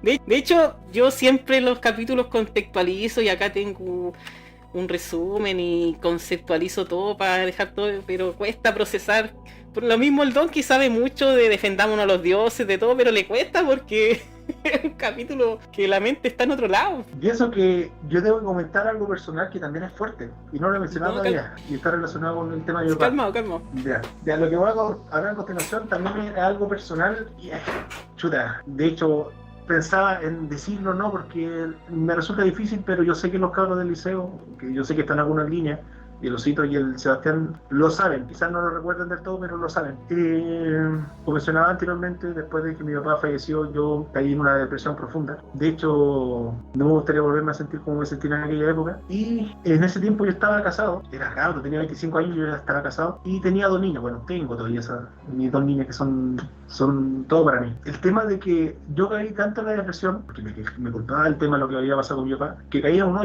De hecho, yo siempre los capítulos contextualizo y acá tengo un resumen y conceptualizo todo para dejar todo, pero cuesta procesar. Por lo mismo el Donkey sabe mucho de defendámonos a los dioses, de todo, pero le cuesta porque es un capítulo que la mente está en otro lado. Y eso que yo debo comentar algo personal que también es fuerte, y no lo he mencionado todavía, y está relacionado con el tema de mi papá. Calmado. Ya, lo que voy a hablar a continuación también es algo personal, y chuta, de hecho... pensaba en decirlo, no, porque me resulta difícil, pero yo sé que los cabros del liceo, que yo sé que están en algunas líneas, y el Osito y el Sebastián lo saben, quizás no lo recuerdan del todo, pero lo saben. Como mencionaba anteriormente, después de que mi papá falleció, yo caí en una depresión profunda. De hecho, no me gustaría volverme a sentir como me sentí en aquella época. Y en ese tiempo yo estaba casado, era cabro, tenía 25 años, yo ya estaba casado, y tenía dos niños, bueno, tengo todavía mis dos niñas que son todo para mí. El tema de que yo caí tanto en la depresión, porque me culpaba el tema de lo que había pasado con mi papá, que caía en un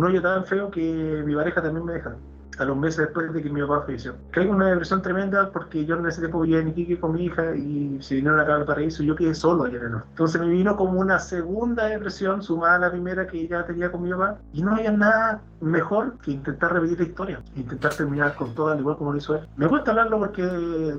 hoyo tan feo que mi pareja también me dejó a los meses después de que mi papá falleció. Caigo en una depresión tremenda porque yo en ese tiempo vivía en Iquique con mi hija y se vinieron acá al paraíso y yo quedé solo allá en el norte. Entonces me vino como una segunda depresión sumada a la primera que ya tenía con mi papá, y no había nada mejor que intentar repetir la historia, intentar terminar con todo al igual como lo hizo él. Me cuesta hablarlo porque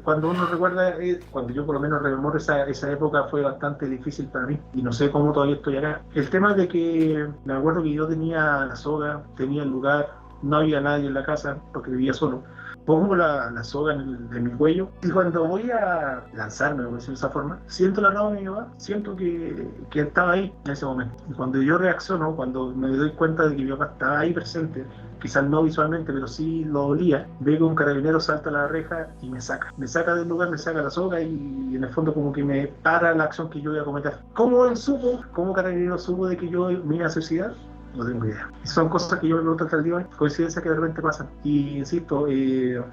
cuando uno recuerda, cuando yo por lo menos rememoro esa época, fue bastante difícil para mí y no sé cómo todavía estoy acá. El tema es de que me acuerdo que yo tenía la soga, tenía el lugar, no había nadie en la casa porque vivía solo. Pongo la soga de mi cuello y cuando voy a lanzarme, por decirlo de esa forma, siento la mano de mi papá, siento que estaba ahí en ese momento. Y cuando yo reacciono, cuando me doy cuenta de que mi papá estaba ahí presente, quizás no visualmente, pero sí lo olía, veo que un carabinero salta a la reja y me saca del lugar, me saca la soga y en el fondo como que me para la acción que yo iba a cometer. ¿Cómo carabinero supo de que yo me iba a suicidar? No tengo idea. Son cosas que yo me pregunto hasta el día de hoy, coincidencias que de repente pasan. Y insisto,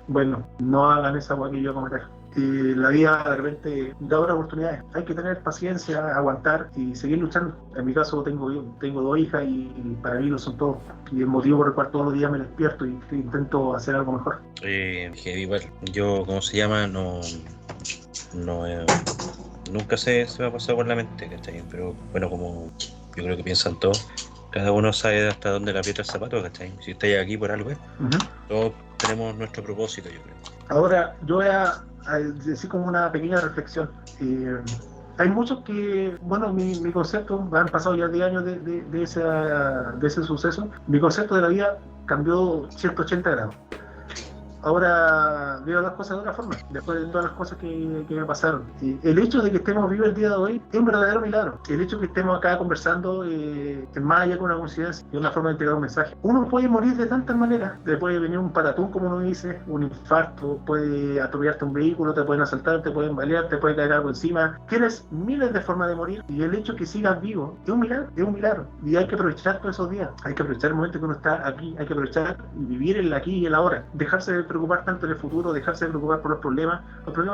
bueno, no hagan esa agua que yo voy a cometer. La vida de repente da otras oportunidades. Hay que tener paciencia, aguantar y seguir luchando. En mi caso tengo dos hijas y para mí lo son todo. Y el motivo por el cual todos los días me despierto y intento hacer algo mejor. Heavy, bueno, yo, ¿cómo se llama? Nunca se me ha pasado por la mente, ¿cachai? Pero bueno, como yo creo que piensan todos, cada uno sabe hasta dónde le aprieta el zapato, ¿cachai? Si estáis aquí por algo, todos tenemos nuestro propósito, yo creo. Ahora, yo voy a decir como una pequeña reflexión. Hay muchos que, bueno, mi concepto, han pasado ya 10 años de ese suceso, mi concepto de la vida cambió 180 grados. ahora veo las cosas de otra forma, después de todas las cosas que me pasaron. El hecho de que estemos vivos el día de hoy es un verdadero milagro. El hecho de que estemos acá conversando es más allá que una coincidencia, es una forma de entregar un mensaje. Uno puede morir de tantas maneras, te puede venir un patatún, como uno dice, un infarto, puede atropellarte un vehículo, te pueden asaltar, te pueden balear, te puede caer algo encima. Tienes miles de formas de morir y el hecho de que sigas vivo es un milagro. Y hay que aprovechar todos esos días, hay que aprovechar el momento que uno está aquí, hay que aprovechar y vivir el aquí y el ahora. Dejarse de preocupar tanto en el futuro, dejarse de preocupar por los problemas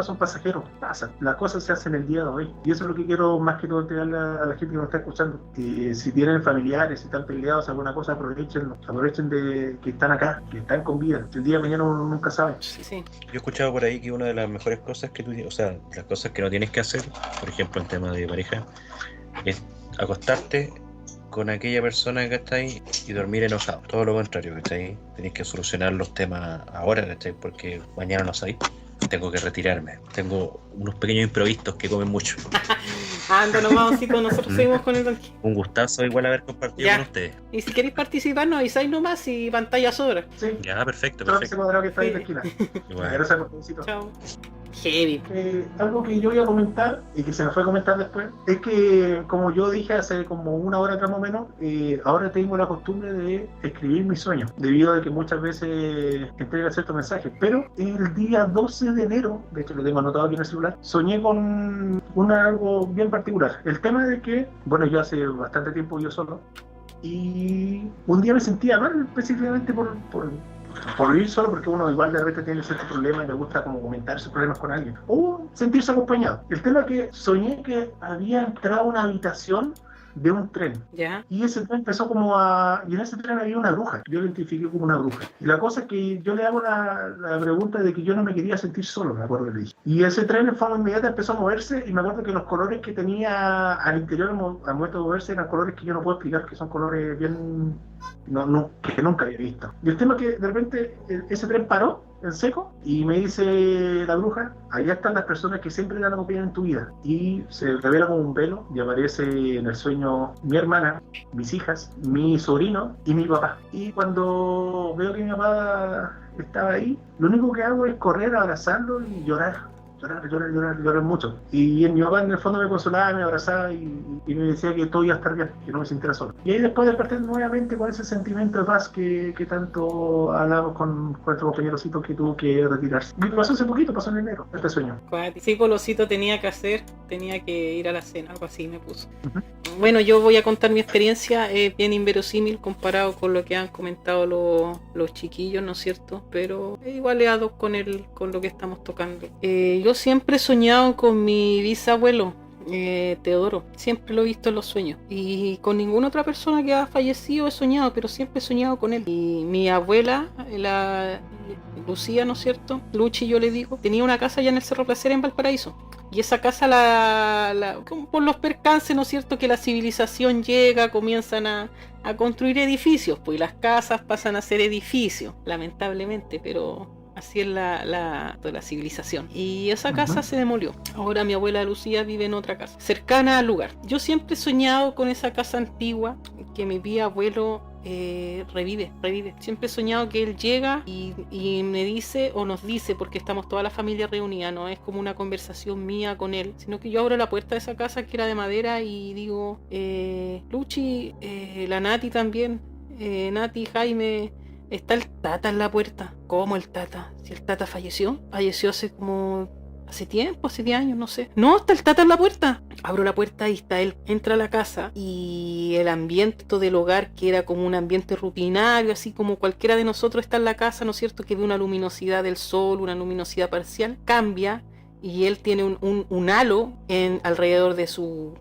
son pasajeros, pasan. Las cosas se hacen el día de hoy. Y eso es lo que quiero más que todo entregarle a la gente que nos está escuchando. Si tienen familiares, si están peleados, alguna cosa, aprovechen de que están acá, que están con vida. El día de mañana uno nunca sabe. Sí, sí. Yo he escuchado por ahí que una de las mejores cosas que tú, o sea, las cosas que no tienes que hacer, por ejemplo, en tema de pareja, es acostarte con aquella persona que está ahí y dormir enojado. Todo lo contrario, que está ahí. Tenés que solucionar los temas ahora, ¿cachai? Porque mañana no sabéis. Tengo que retirarme. Tengo unos pequeños improvistos que comen mucho. Anda nomás, Osito, nosotros seguimos con el Donkey. Un gustazo igual haber compartido con ustedes. Y si queréis participar, nos avisáis nomás y pantalla sobra. Sí. Ya, perfecto. Que está ahí tranquila. Gracias por tu Chao. Heavy. Algo que yo voy a comentar y que se me fue a comentar después es que, como yo dije hace como una hora atrás más o menos, ahora tengo la costumbre de escribir mis sueños, debido a que muchas veces entrega ciertos mensajes. Pero el día 12 de enero, de hecho lo tengo anotado aquí en el celular, soñé con algo bien particular. El tema de que, bueno, yo hace bastante tiempo yo solo, y un día me sentía mal específicamente por vivir solo, porque uno igual de repente tiene ciertos problemas y le gusta como comentar sus problemas con alguien o sentirse acompañado. El tema es que soñé que había entrado a una habitación de un tren. ¿Ya? Y ese tren empezó y en ese tren había una bruja. Yo lo identifiqué como una bruja. Y la cosa es que yo le hago la pregunta de que yo no me quería sentir solo, me acuerdo que le dije. Y ese tren en forma inmediata empezó a moverse, y me acuerdo que los colores que tenía al interior al momento de moverse eran colores que yo no puedo explicar, que son colores bien... que nunca había visto. Y el tema es que de repente ese tren paró en seco y me dice la bruja: allá están las personas que siempre dan acompañan en tu vida. Y se revela como un velo y aparece en el sueño mi hermana, mis hijas, mi sobrino y mi papá. Y cuando veo que mi papá estaba ahí, lo único que hago es correr, abrazarlo y llorar mucho. Y mi papá en el fondo me consolaba, me abrazaba y me decía que todo iba a estar bien, que no me sintiera solo. Y ahí después desperté nuevamente con ese sentimiento de paz que tanto hablamos con nuestro compañerocito que tuvo que retirarse. Y pasó hace poquito, pasó en enero, este sueño. Sí, Polosito tenía que ir a la cena, algo así me puso. Bueno, yo voy a contar mi experiencia, bien inverosímil comparado con lo que han comentado los chiquillos, ¿no es cierto? Pero igual le hago con lo que estamos tocando. Yo siempre he soñado con mi bisabuelo, Teodoro. Siempre lo he visto en los sueños. Y con ninguna otra persona que ha fallecido he soñado, pero siempre he soñado con él. Y mi abuela, la Lucía, ¿no es cierto? Luchi yo le digo, tenía una casa allá en el Cerro Placer en Valparaíso. Y esa casa por los percances, ¿no es cierto? Que la civilización llega, comienzan a construir edificios, pues las casas pasan a ser edificios, lamentablemente, pero así es la civilización. Y esa casa se demolió. Ahora mi abuela Lucía vive en otra casa, cercana al lugar. Yo siempre he soñado con esa casa antigua, que mi bisabuelo revive. Siempre he soñado que él llega y me dice, o nos dice, porque estamos toda la familia reunida, no es como una conversación mía con él, sino que yo abro la puerta de esa casa que era de madera y digo, Luchi, la Nati también, Nati, Jaime, está el Tata en la puerta. ¿Cómo el Tata? Si el Tata falleció hace tiempo, hace 10 años, no sé. No, está el Tata en la puerta. Abro la puerta y está él. Entra a la casa y el ambiente del hogar, que era como un ambiente rutinario, así como cualquiera de nosotros está en la casa, ¿no es cierto? Que ve una luminosidad del sol, una luminosidad parcial, cambia y él tiene un halo alrededor de su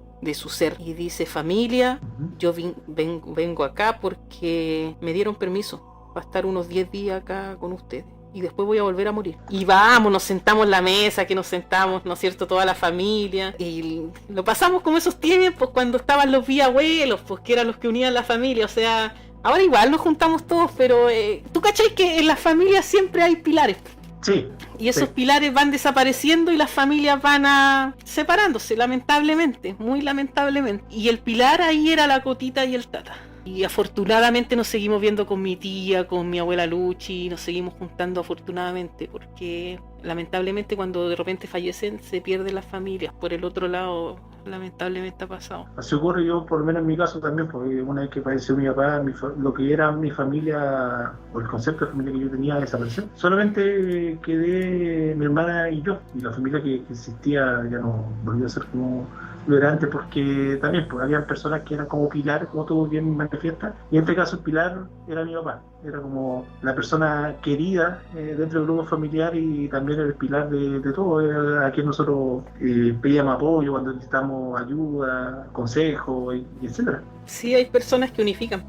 ser. Y dice: familia, yo vengo acá porque me dieron permiso para estar unos 10 días acá con ustedes. Y después voy a volver a morir. Y vamos, nos sentamos en la mesa, que nos sentamos, ¿no es cierto?, toda la familia. Y lo pasamos como esos tiempos cuando estaban los bisabuelos, pues que eran los que unían la familia. O sea, ahora igual nos juntamos todos, pero tú cachai que en las familias siempre hay pilares. Sí. Y esos pilares van desapareciendo y las familias van separándose, lamentablemente, muy lamentablemente. Y el pilar ahí era la Cotita y el Tata. Y afortunadamente nos seguimos viendo con mi tía, con mi abuela Luchi, nos seguimos juntando afortunadamente, porque lamentablemente cuando de repente fallecen se pierden las familias. Por el otro lado, lamentablemente ha pasado. Así ocurre yo, por lo menos en mi caso también, porque una vez que falleció mi papá, lo que era mi familia, o el concepto de familia que yo tenía, desapareció. Solamente quedé mi hermana y yo, y la familia que existía ya no volvió a ser como lo era antes, porque también pues, habían personas que eran como pilar, como tú bien manifiestas, y en este caso el pilar era mi papá, era como la persona querida dentro del grupo familiar y también el pilar de todo, era a quien nosotros pedíamos apoyo cuando necesitamos ayuda, consejo, y etcétera. Sí, hay personas que unifican.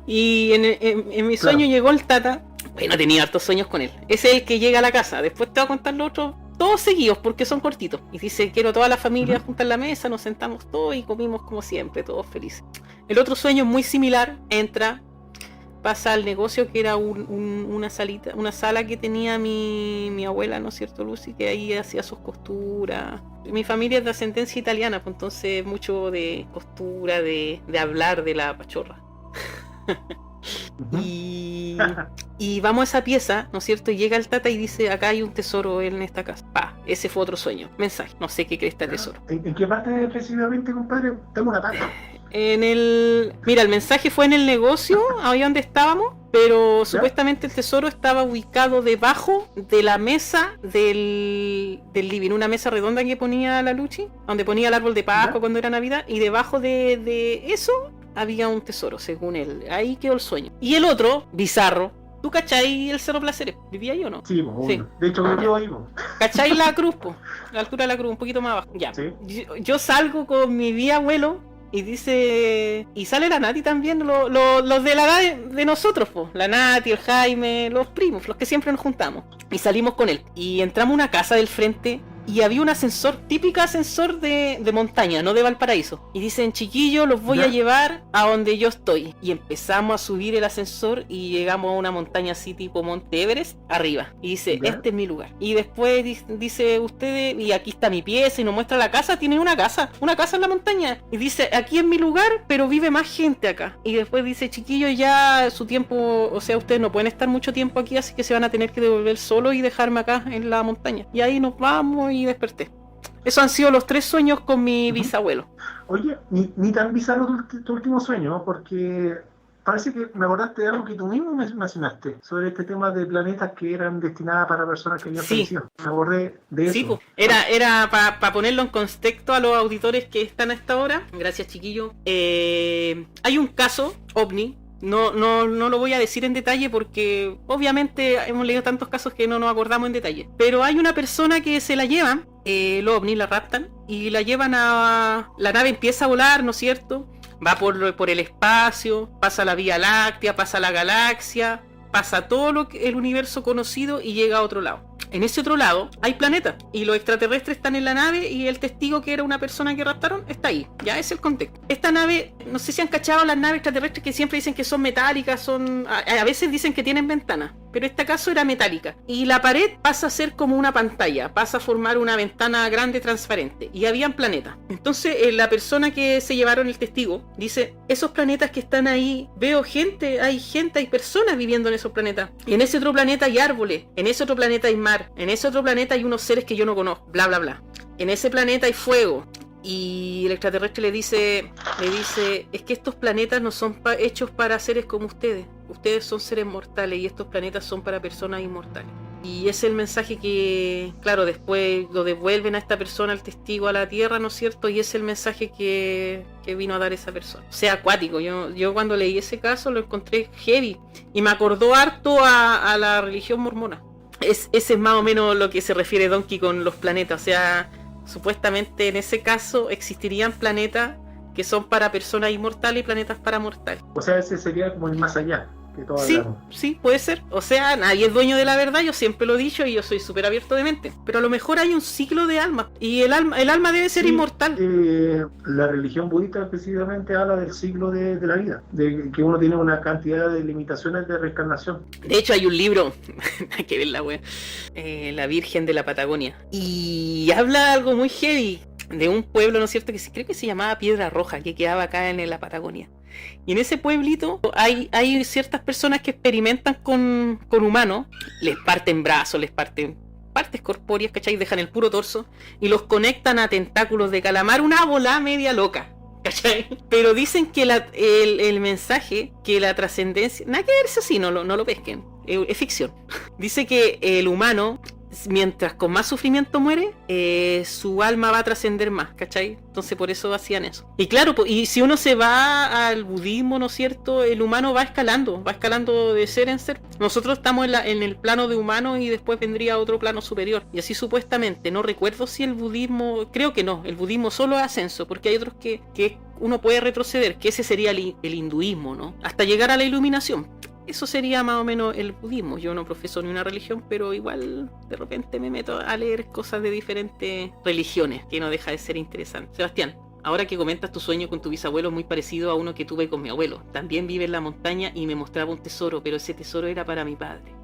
Y en mi sueño llegó el Tata. Bueno, tenía hartos sueños con él. Ese es el que llega a la casa. Después te voy a contar los otros, todos seguidos, porque son cortitos. Y dice, quiero toda la familia junta en la mesa, nos sentamos todos y comimos como siempre, todos felices. El otro sueño es muy similar. Entra, pasa al negocio que era una salita, una sala que tenía mi abuela, ¿no es cierto, Lucy? Que ahí hacía sus costuras. Mi familia es de ascendencia italiana, pues entonces mucho de costura, de hablar de la pachorra. Y vamos a esa pieza, ¿no es cierto? Y llega el Tata y dice, acá hay un tesoro en esta casa. Ese fue otro sueño. Mensaje. No sé qué crees este tesoro. ¿En qué parte específicamente, compadre? Tengo una pata. Mira, el mensaje fue en el negocio, ahí donde estábamos, pero supuestamente el tesoro estaba ubicado debajo de la mesa del living, una mesa redonda que ponía la Luchi, donde ponía el árbol de Pascua cuando era Navidad, y debajo de eso había un tesoro, según él. Ahí quedó el sueño. Y el otro, bizarro, ¿tú cachai el Cerro Placeres? ¿Vivía ahí o no? Sí, sí. De hecho vivo ahí. ¿Cachai la cruz, la altura de la cruz, un poquito más abajo? Ya. ¿Sí? Yo salgo con mi bisabuelo y dice... Y sale la Nati también, los de la edad de nosotros, la Nati, el Jaime, los primos, los que siempre nos juntamos. Y salimos con él. Y entramos a una casa del frente... Y había un ascensor, típico ascensor de montaña, no de Valparaíso. Y dicen, chiquillos, los voy a llevar a donde yo estoy. Y empezamos a subir el ascensor y llegamos a una montaña así tipo Monte Everest, arriba. Y dice, este es mi lugar. Y después dice, ustedes, y aquí está mi pieza, y nos muestra la casa, tiene una casa en la montaña. Y dice, aquí es mi lugar, pero vive más gente acá. Y después dice, chiquillos, ya su tiempo, o sea, ustedes no pueden estar mucho tiempo aquí, así que se van a tener que devolver solos y dejarme acá en la montaña. Y ahí nos vamos y desperté. Esos han sido los 3 sueños con mi bisabuelo. Oye, ni tan bizarro tu último sueño, porque parece que me acordaste de algo que tú mismo me mencionaste sobre este tema de planetas que eran destinadas para personas que habían fallecido. Me acordé de eso. Sí, era para ponerlo en contexto a los auditores que están a esta hora. Gracias, chiquillo. Hay un caso ovni. No lo voy a decir en detalle porque obviamente hemos leído tantos casos que no nos acordamos en detalle. Pero hay una persona que se la llevan, los ovnis la raptan y la llevan a... La nave empieza a volar, ¿no es cierto? Va por el espacio, pasa la Vía Láctea, pasa la galaxia, pasa todo el universo conocido y llega a otro lado. En ese otro lado hay planetas y los extraterrestres están en la nave y el testigo que era una persona que raptaron está ahí. Ya es el contexto. Esta nave, no sé si han cachado las naves extraterrestres que siempre dicen que son metálicas, a veces dicen que tienen ventanas, pero este caso era metálica. Y la pared pasa a ser como una pantalla, pasa a formar una ventana grande transparente y habían planetas. Entonces la persona que se llevaron el testigo dice, esos planetas que están ahí, veo gente, hay personas viviendo en esos planetas. Y en ese otro planeta hay árboles, en ese otro planeta hay mar, en ese otro planeta hay unos seres que yo no conozco, bla bla bla. En ese planeta hay fuego. Y el extraterrestre le dice, es que estos planetas no son hechos para seres como ustedes. Ustedes son seres mortales y estos planetas son para personas inmortales. Y ese es el mensaje que, claro, después lo devuelven a esta persona, al testigo, a la Tierra, ¿no es cierto? Y es el mensaje que vino a dar esa persona. O sea, acuático. Yo cuando leí ese caso lo encontré heavy. Y me acordó harto a la religión mormona. Ese es más o menos lo que se refiere Donkey con los planetas. O sea, supuestamente en ese caso existirían planetas que son para personas inmortales y planetas para mortales. O sea, ese sería como el más allá. Sí, puede ser. O sea, nadie es dueño de la verdad, yo siempre lo he dicho y yo soy súper abierto de mente. Pero a lo mejor hay un ciclo de almas y el alma debe ser inmortal. La religión budista específicamente habla del ciclo de la vida, de que uno tiene una cantidad de limitaciones de reencarnación. De hecho hay un libro, hay que ver la wea, La Virgen de la Patagonia. Y habla algo muy heavy de un pueblo, ¿no es cierto? Que creo que se llamaba Piedra Roja, que quedaba acá en la Patagonia. Y en ese pueblito hay ciertas personas que experimentan con humanos, les parten brazos, les parten partes corpóreas, ¿cachai? Dejan el puro torso y los conectan a tentáculos de calamar, una bola media loca, ¿cachai? Pero dicen que el mensaje, que la trascendencia, nada que verse así, no lo pesquen, es ficción. Dice que el humano, mientras con más sufrimiento muere, su alma va a trascender más, ¿cachai? Entonces por eso hacían eso. Y claro, y si uno se va al budismo, ¿no es cierto? El humano va escalando de ser en ser. Nosotros estamos en el plano de humano y después vendría otro plano superior. Y así supuestamente, no recuerdo si el budismo, creo que no, el budismo solo es ascenso, porque hay otros que uno puede retroceder, que ese sería el hinduismo, ¿no? Hasta llegar a la iluminación. Eso sería más o menos el budismo. Yo no profeso ni una religión, pero igual de repente me meto a leer cosas de diferentes religiones, que no deja de ser interesante. Sebastián, ahora que comentas tu sueño con tu bisabuelo, es muy parecido a uno que tuve con mi abuelo. También vive en la montaña y me mostraba un tesoro, pero ese tesoro era para mi padre.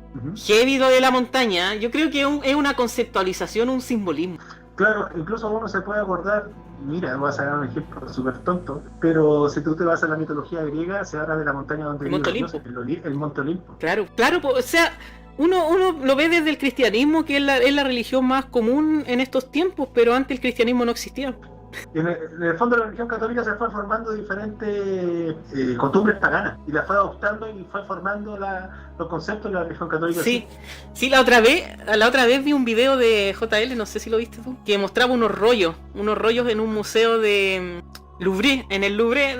Heavy lo de la montaña. Yo creo que es una conceptualización, un simbolismo. Claro, incluso uno se puede acordar, mira, voy a sacar un ejemplo súper tonto, pero si tú te vas a la mitología griega, se habla de la montaña donde vive Monte Dios, el Monte Olimpo. Claro, o sea, uno lo ve desde el cristianismo, que es la religión más común en estos tiempos, pero antes el cristianismo no existía. En el fondo la religión católica se fue formando diferentes costumbres paganas y las fue adoptando y fue formando los conceptos de la religión católica. Sí, la otra vez vi un video de JL, no sé si lo viste tú, que mostraba unos rollos en un museo de Louvre, en el Louvre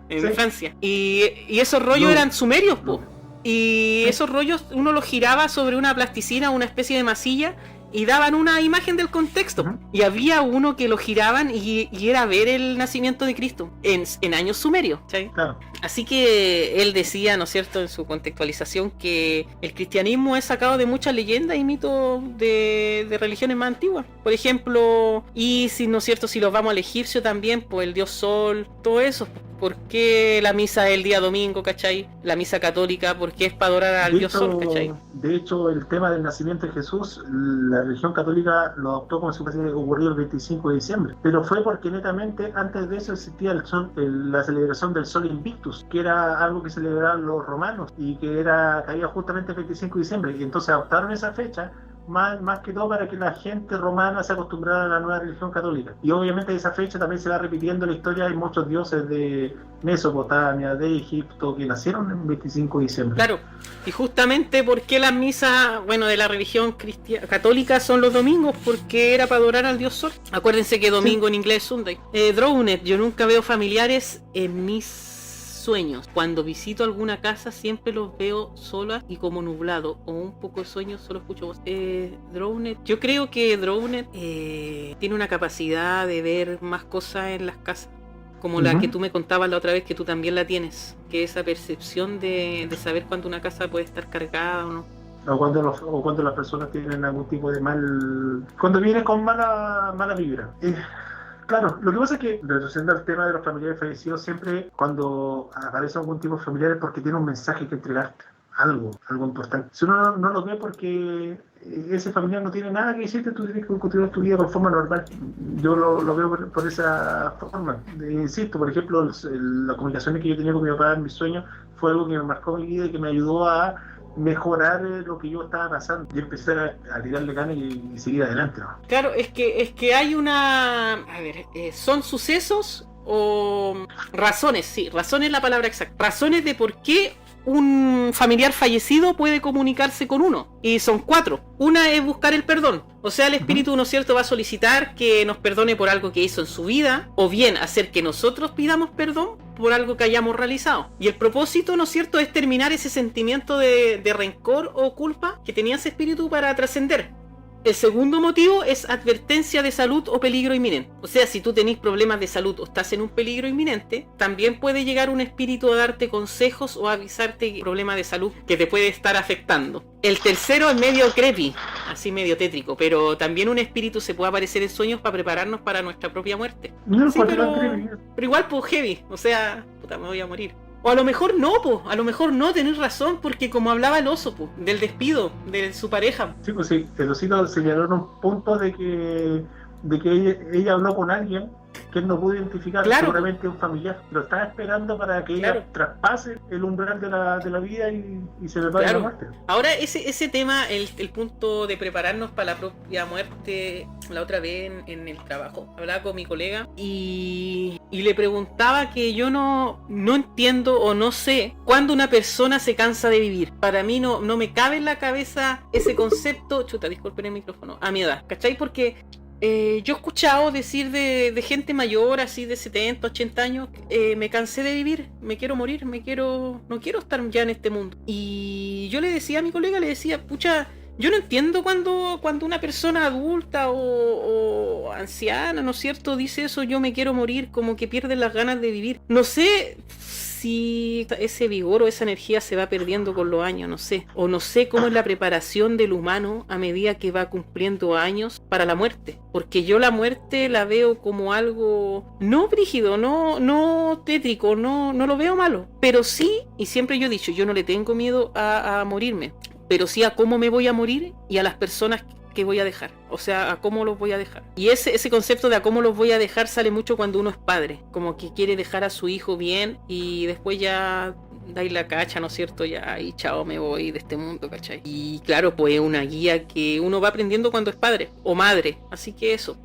en Francia. Y esos rollos eran sumerios, po. Y esos rollos uno los giraba sobre una plasticina, una especie de masilla, y daban una imagen del contexto. Y había uno que lo giraban y era ver el nacimiento de Cristo en años sumerios, ¿sí? Claro. Así que él decía, ¿no es cierto?, en su contextualización, que el cristianismo es sacado de muchas leyendas y mitos de religiones más antiguas. Por ejemplo, y si, ¿no es cierto?, si los vamos al egipcio también, pues el dios Sol, todo eso. ¿Por qué la misa el día domingo, cachai? La misa católica, ¿por qué es para adorar al dios Sol, cachai? De hecho, el tema del nacimiento de Jesús, la religión católica lo adoptó como si fuese ocurrido el 25 de diciembre. Pero fue porque netamente antes de eso existía la celebración del Sol Invictus, que era algo que celebraban los romanos y que caía justamente el 25 de diciembre. Y entonces adoptaron esa fecha más que todo para que la gente romana se acostumbrara a la nueva religión católica. Y obviamente esa fecha también se va repitiendo en la historia. Hay muchos dioses de Mesopotamia, de Egipto, que nacieron el 25 de diciembre. Claro, y justamente porque las misas, de la religión católica son los domingos, porque era para adorar al dios Sol. Acuérdense que domingo en inglés es Sunday. Drownet, yo nunca veo familiares en mis sueños. Cuando visito alguna casa siempre los veo solas y como nublado, o un poco de sueño, solo escucho voz. Drownet, yo creo que Drownet tiene una capacidad de ver más cosas en las casas, como la que tú me contabas la otra vez, que tú también la tienes, que esa percepción de saber cuándo una casa puede estar cargada o no. O cuando las personas tienen algún tipo de cuando vienen con mala vibra. Claro, lo que pasa es que, reduciendo al tema de los familiares fallecidos, siempre cuando aparece algún tipo de familiar es porque tiene un mensaje que entregarte, algo importante. Si uno no lo ve porque ese familiar no tiene nada que decirte, tú tienes que continuar tu vida con forma normal. Yo lo veo por esa forma. Insisto, por ejemplo, las comunicaciones que yo tenía con mi papá en mis sueños fue algo que me marcó mi vida y que me ayudó a mejorar lo que yo estaba pasando y empezar a tirarle ganas y seguir adelante, ¿no? Claro, es que hay son sucesos o razones, razones es la palabra exacta, razones de por qué un familiar fallecido puede comunicarse con uno, y son 4. Una es buscar el perdón, o sea, el espíritu, ¿no es cierto?, va a solicitar que nos perdone por algo que hizo en su vida, o bien hacer que nosotros pidamos perdón por algo que hayamos realizado. Y el propósito, ¿no es cierto?, es terminar ese sentimiento de rencor o culpa que tenía ese espíritu para trascender. El segundo motivo es advertencia de salud o peligro inminente. O sea, si tú tenés problemas de salud o estás en un peligro inminente, también puede llegar un espíritu a darte consejos o avisarte de problema de salud que te puede estar afectando. El tercero es medio creepy, así medio tétrico, pero también un espíritu se puede aparecer en sueños para prepararnos para nuestra propia muerte. No, sí, pero igual, pues heavy, o sea, puta, me voy a morir. O a lo mejor no, tenés razón, porque como hablaba el oso, del despido de su pareja. Sí, pues sí, el osito señaló un punto de que ella habló con alguien que él no pudo identificar, Claro. seguramente un familiar. Lo estaba esperando para que Claro. ella traspase el umbral de la vida y se prepare Claro. la muerte. Ahora, ese tema, el punto de prepararnos para la propia muerte, la otra vez en el trabajo, hablaba con mi colega y le preguntaba que yo no entiendo o no sé cuándo una persona se cansa de vivir. Para mí no me cabe en la cabeza ese concepto, chuta, disculpen el micrófono, a mi edad, ¿cachai? Porque yo he escuchado decir de gente mayor, así de 70, 80 años, me cansé de vivir, me quiero morir, no quiero estar ya en este mundo. Y yo le decía a mi colega, pucha, yo no entiendo cuando una persona adulta o anciana, ¿no es cierto?, dice eso, yo me quiero morir, como que pierde las ganas de vivir. No sé si ese vigor o esa energía se va perdiendo con los años, no sé. O no sé cómo es la preparación del humano a medida que va cumpliendo años para la muerte. Porque yo la muerte la veo como algo no brígido, no tétrico, no lo veo malo. Pero sí, y siempre yo he dicho, yo no le tengo miedo a morirme. Pero sí a cómo me voy a morir y a las personas que voy a dejar, o sea, a cómo los voy a dejar. Y ese concepto de a cómo los voy a dejar sale mucho cuando uno es padre, como que quiere dejar a su hijo bien y después ya dais la cacha, ¿no es cierto? Ya, y chao, me voy de este mundo, ¿cachai? Y claro, pues es una guía que uno va aprendiendo cuando es padre o madre, así que eso,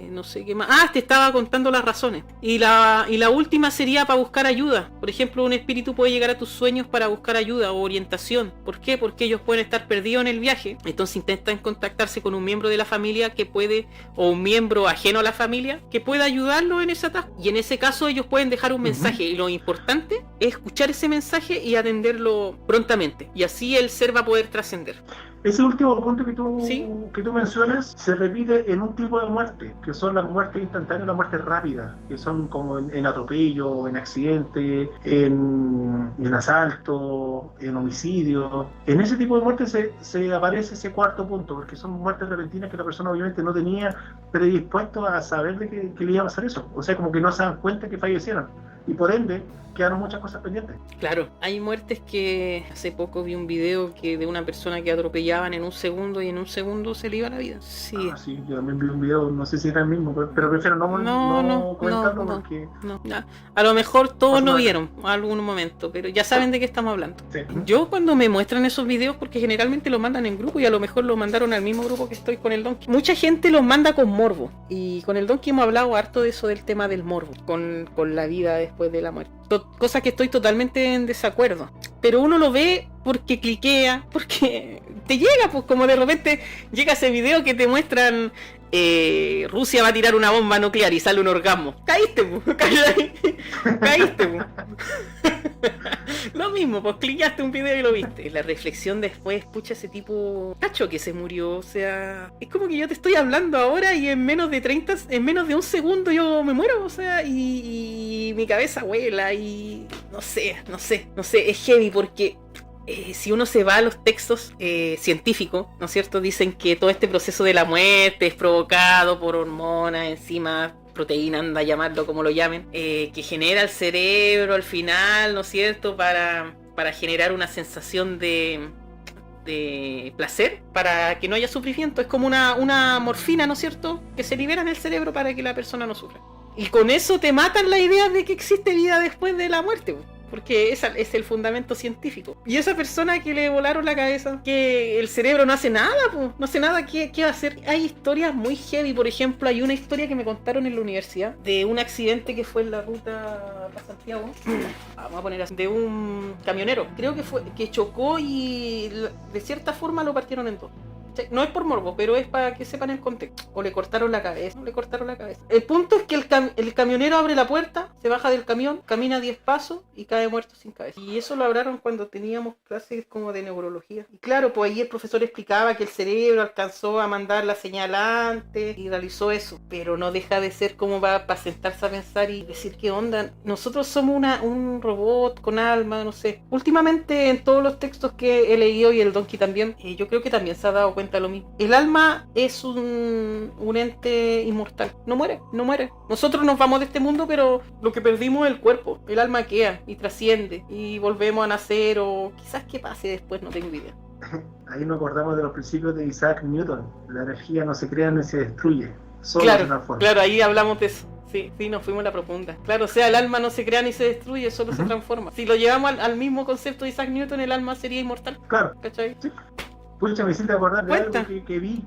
no sé qué más. Te estaba contando las razones. Y la última sería para buscar ayuda. Por ejemplo, un espíritu puede llegar a tus sueños para buscar ayuda o orientación. ¿Por qué? Porque ellos pueden estar perdidos en el viaje, entonces intentan contactarse con un miembro de la familia que puede, o un miembro ajeno a la familia, que pueda ayudarlo en ese atasco. Y en ese caso ellos pueden dejar un mensaje, y lo importante es escuchar ese mensaje y atenderlo prontamente. Y así el ser va a poder trascender. Ese último punto que tú, ¿Sí? que tú mencionas se repite en un tipo de muerte, que son las muertes instantáneas, las muertes rápidas, que son como en atropello, en accidente, en asalto, en homicidio. En ese tipo de muertes se aparece ese cuarto punto, porque son muertes repentinas que la persona obviamente no tenía predispuesto a saber de que le iba a pasar eso. O sea, como que no se dan cuenta que fallecieron. Y por ende, quedaron muchas cosas pendientes. Claro, hay muertes que hace poco vi un video de una persona que atropellaban en un segundo y en un segundo se le iba la vida. Sí. Sí, yo también vi un video, no sé si era el mismo, pero prefiero no comentarlo porque... No. A lo mejor todos lo vieron en algún momento, pero ya saben de qué estamos hablando. Sí. Yo cuando me muestran esos videos, porque generalmente los mandan en grupo y a lo mejor los mandaron al mismo grupo que estoy con el Donkey. Mucha gente los manda con morbo y con el Donkey hemos hablado harto de eso, del tema del morbo, con la vida después de la muerte. Cosa que estoy totalmente en desacuerdo. Pero uno lo ve porque cliquea, porque te llega, pues como de repente llega ese video que te muestran Rusia va a tirar una bomba nuclear y sale un orgasmo. Caíste, pues, caíste, pues. Lo mismo, pues cliqueaste un video y lo viste. La reflexión después, pucha, ese tipo cacho que se murió, o sea, es como que yo te estoy hablando ahora y en menos de un segundo yo me muero, o sea, y mi cabeza vuela y no sé, es heavy porque si uno se va a los textos científicos, ¿no es cierto? Dicen que todo este proceso de la muerte es provocado por hormonas, enzimas, proteína, anda a llamarlo como lo llamen, que genera el cerebro al final, ¿no es cierto? Para generar una sensación de placer, para que no haya sufrimiento. Es como una morfina, ¿no es cierto? Que se libera en el cerebro para que la persona no sufra. Y con eso te matan la idea de que existe vida después de la muerte, porque ese es el fundamento científico. Y esa persona que le volaron la cabeza, que el cerebro no hace nada, no hace nada, ¿qué va a hacer? Hay historias muy heavy. Por ejemplo, hay una historia que me contaron en la universidad de un accidente que fue en la ruta a Santiago. Vamos a poner así, de un camionero. Creo que chocó y de cierta forma lo partieron en dos. No es por morbo, pero es para que sepan el contexto. O le cortaron la cabeza. No le cortaron la cabeza. El punto es que el camionero abre la puerta, se baja del camión, camina 10 pasos y cae muerto sin cabeza. Y eso lo hablaron cuando teníamos clases como de neurología. Y claro, pues ahí el profesor explicaba que el cerebro alcanzó a mandar la señal antes y realizó eso. Pero no deja de ser como para sentarse a pensar y decir qué onda. Nosotros somos un robot con alma, no sé. Últimamente en todos los textos que he leído y el Donkey también, yo creo que también se ha dado cuenta lo mismo. El alma es un ente inmortal. No muere. Nosotros nos vamos de este mundo, pero lo que perdimos es el cuerpo. El alma queda y trasciende y volvemos a nacer, o quizás qué pase después, no tengo idea. Ahí nos acordamos de los principios de Isaac Newton. La energía no se crea ni se destruye, solo se transforma. Claro, ahí hablamos de eso. Sí, nos fuimos a la profunda. Claro, o sea, el alma no se crea ni se destruye, solo se transforma. Si lo llevamos al mismo concepto de Isaac Newton, el alma sería inmortal. Claro. ¿Cachai? Sí. Pucha, me hiciste acordar de Cuenta. algo que vi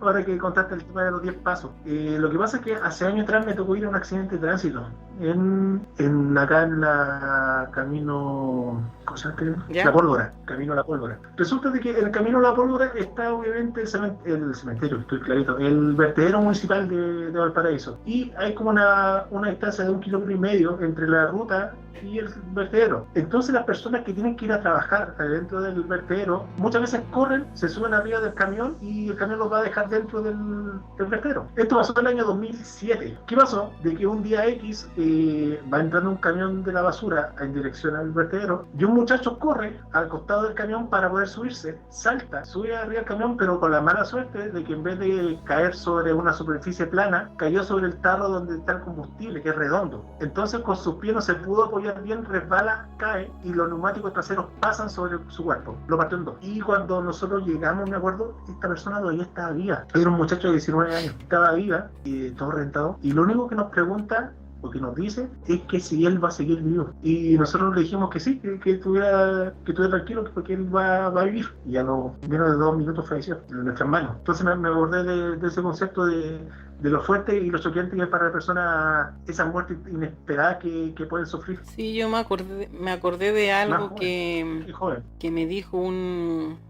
ahora que contaste el tema de los 10 pasos. Lo que pasa es que hace años atrás me tocó ir a un accidente de tránsito acá en la camino, ¿cómo se llama? La Pólvora, camino a la Pólvora. Resulta de que en el camino a la Pólvora está obviamente el cementerio, estoy clarito, el vertedero municipal de Valparaíso. Y hay como una distancia de 1,5 kilómetros entre la ruta y el vertedero. Entonces las personas que tienen que ir a trabajar dentro del vertedero muchas veces corren, se suben arriba del camión y el camión los va a dejar dentro del vertedero. Esto pasó en el año 2007. ¿Qué pasó? De que un día X va entrando un camión de la basura en dirección al vertedero y un muchacho corre al costado del camión para poder subirse, salta, sube arriba del camión, pero con la mala suerte de que en vez de caer sobre una superficie plana, cayó sobre el tarro donde está el combustible, que es redondo. Entonces con sus pies no se pudo apoyar bien, resbala, cae y los neumáticos traseros pasan sobre su cuerpo, lo partió en dos. Y cuando nosotros llegamos, me acuerdo, esta persona todavía estaba viva, era un muchacho de 19 años, estaba viva y todo reventado, y lo único que nos pregunta o que nos dice es que si él va a seguir vivo, y nosotros le dijimos que sí, que estuviera tranquilo, porque él va a vivir, y ya no, menos de 2 minutos falleció en nuestras manos. Entonces me acordé de ese concepto de lo fuerte y lo choqueante que es para la persona esa muerte inesperada que pueden sufrir. Sí, yo me acordé de algo que me dijo un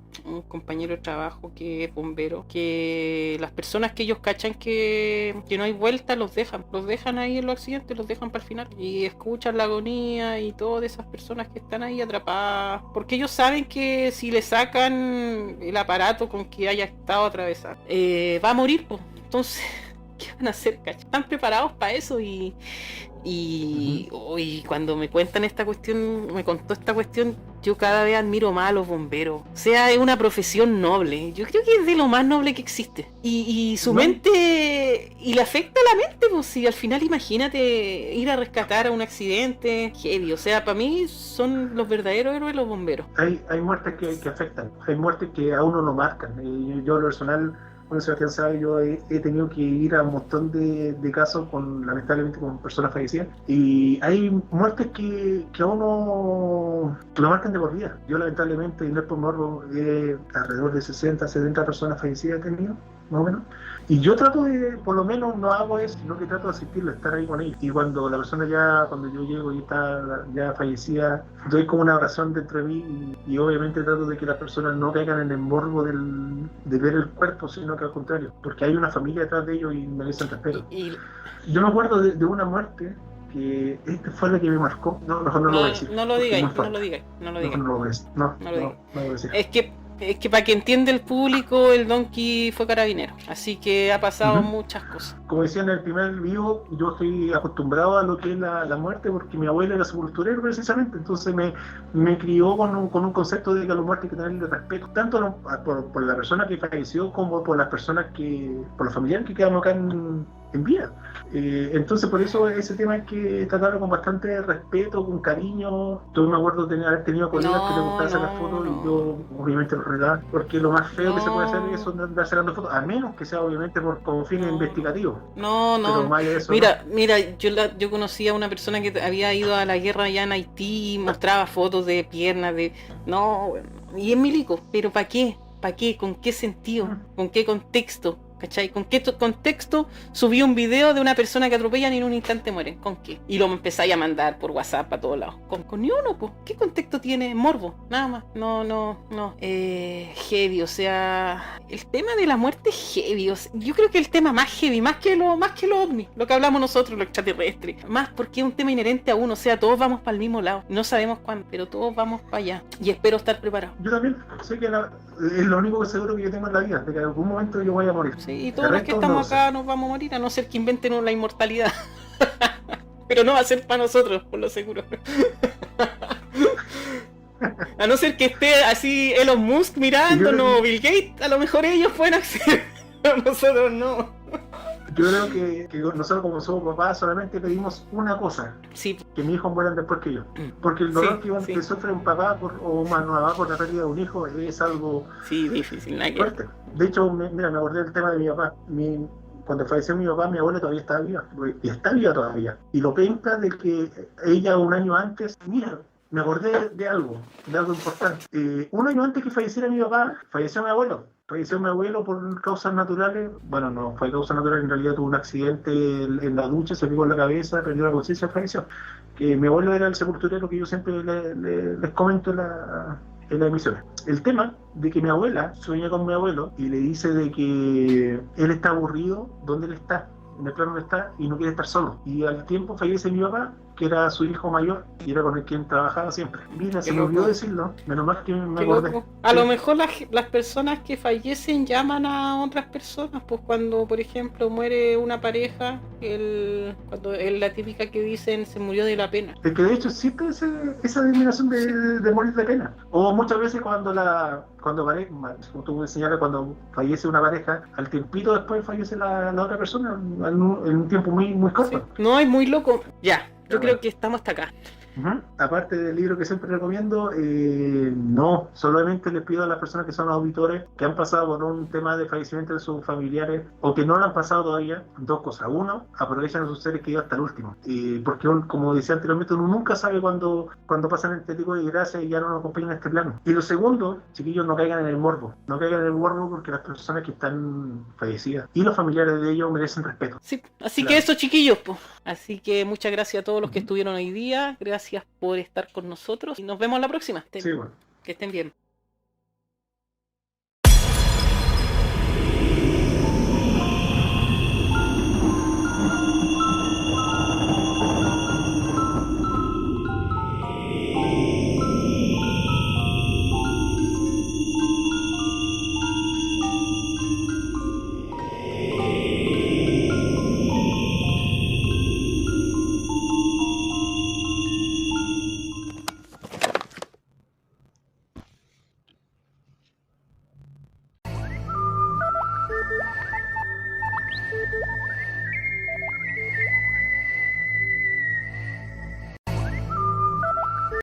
compañero de trabajo que es bombero, que las personas que ellos cachan que no hay vuelta, los dejan ahí en los accidentes, los dejan para el final y escuchan la agonía y todas esas personas que están ahí atrapadas, porque ellos saben que si le sacan el aparato con que haya estado atravesado, va a morir, pues. Entonces ¿qué van a hacer, cachai? Están preparados para eso y cuando me cuentan me contó esta cuestión, yo cada vez admiro más a los bomberos. O sea, es una profesión noble. Yo creo que es de lo más noble que existe. Y su mente, y le afecta a la mente, pues si al final imagínate ir a rescatar a un accidente, heavy. O sea, para mí son los verdaderos héroes los bomberos. Hay muertes que afectan, hay muertes que a uno lo marcan. Yo lo personal, bueno, Sebastián sabe, yo he tenido que ir a un montón de casos lamentablemente con personas fallecidas, y hay muertes que a uno lo marcan de por vida. Yo lamentablemente, y no es por morbo, alrededor de 60, 70 personas fallecidas he tenido, más o menos, y yo trato de, por lo menos no hago eso, sino que trato de asistirlo, estar ahí con ellos, y cuando la persona cuando yo llego y está ya fallecida, doy como una oración dentro de mí, y obviamente trato de que las personas no caigan en el morbo de ver el cuerpo, sino que al contrario, porque hay una familia detrás de ellos y merecen respeto. Yo me acuerdo de una muerte que esta fue la que me marcó. No lo voy a decir. No lo digáis. Es que para que entienda el público, el Donkey fue carabinero, así que ha pasado muchas cosas. Como decía en el primer vivo, yo estoy acostumbrado a lo que es la muerte, porque mi abuelo era sepulturero precisamente, entonces me crió con un concepto de que a la muerte hay que tenerle respeto, tanto por la persona que falleció como por las personas por los familiares que quedaron acá en vida. Entonces por eso ese tema hay que tratarlo con bastante respeto, con cariño. Yo me acuerdo de haber tenido colegas que les gustaba sacar fotos, y yo obviamente lo regalaba, porque lo más feo que se puede hacer es andar sacando fotos, a menos que sea obviamente con fines investigativos. No. Eso, mira, yo conocí a una persona que había ido a la guerra allá en Haití y mostraba fotos de piernas, y es milico, pero ¿para qué? ¿Con qué sentido? ¿Con qué contexto? ¿Cachai? ¿Con qué contexto subí un video de una persona que atropellan y en un instante mueren? ¿Con qué? Y lo empezáis a mandar por WhatsApp a todos lados. Con ni uno, pues. ¿Qué contexto tiene? Morbo, nada más. No. Heavy, o sea, el tema de la muerte es heavy. O sea, yo creo que el tema más heavy, más que lo ovni, lo que hablamos nosotros, lo extraterrestre. Más porque es un tema inherente a uno, o sea, todos vamos para el mismo lado. No sabemos cuándo, pero todos vamos para allá. Y espero estar preparado. Yo también sé que es lo único seguro que yo tengo en la vida, de que en algún momento yo voy a morir. Sí, y todos los que estamos acá nos vamos a morir, a no ser que inventen la inmortalidad. Pero no va a ser para nosotros, por lo seguro. A no ser que esté así Elon Musk mirándonos, Bill Gates, a lo mejor ellos pueden acceder, pero nosotros no. Yo creo que nosotros como somos papás solamente pedimos una cosa, sí, que mis hijos mueran después que yo. Porque el dolor que sufre un papá o una mamá por la pérdida de un hijo es algo difícil, fuerte. De hecho, me acordé del tema de mi papá. cuando falleció mi papá, mi abuela todavía estaba viva, y está viva todavía. Y lo penca de que ella un año antes, mira, me acordé de algo importante. Un año antes que falleciera mi papá, falleció mi abuelo. Falleció mi abuelo por causas naturales. Bueno, no fue causa natural, en realidad tuvo un accidente en la ducha, se pegó en la cabeza, perdió la conciencia y falleció. Mi abuelo era el sepulturero que yo siempre les comento en la emisión. El tema de que mi abuela sueña con mi abuelo y le dice de que él está aburrido donde él está, en el plano donde está, y no quiere estar solo. Y al tiempo fallece mi papá, que era su hijo mayor y era con el quien trabajaba siempre. Mira, se me olvidó decirlo, menos mal que me acordé. A lo mejor las personas que fallecen llaman a otras personas, pues cuando, por ejemplo, muere una pareja, cuando es la típica que dicen se murió de la pena. Es que de hecho siempre esa denominación de morir de pena. O muchas veces cuando como tú me señalas, cuando fallece una pareja, al tiempito después fallece la otra persona en un tiempo muy, muy corto. Sí. No, es muy loco. Ya. Yo creo que estamos hasta acá. Aparte del libro que siempre recomiendo, no, solamente les pido a las personas que son auditores, que han pasado por un tema de fallecimiento de sus familiares o que no lo han pasado todavía, dos cosas. Uno, aprovechen a sus seres queridos hasta el último, porque como decía anteriormente, uno nunca sabe cuando pasan este tipo de desgracias y ya no nos acompañan en este plano. Y lo segundo, chiquillos, no caigan en el morbo, porque las personas que están fallecidas y los familiares de ellos merecen respeto. Sí, así que eso, chiquillos, pues. Así que muchas gracias a todos los que estuvieron hoy día, gracias por estar con nosotros y nos vemos la próxima. Que estén bien.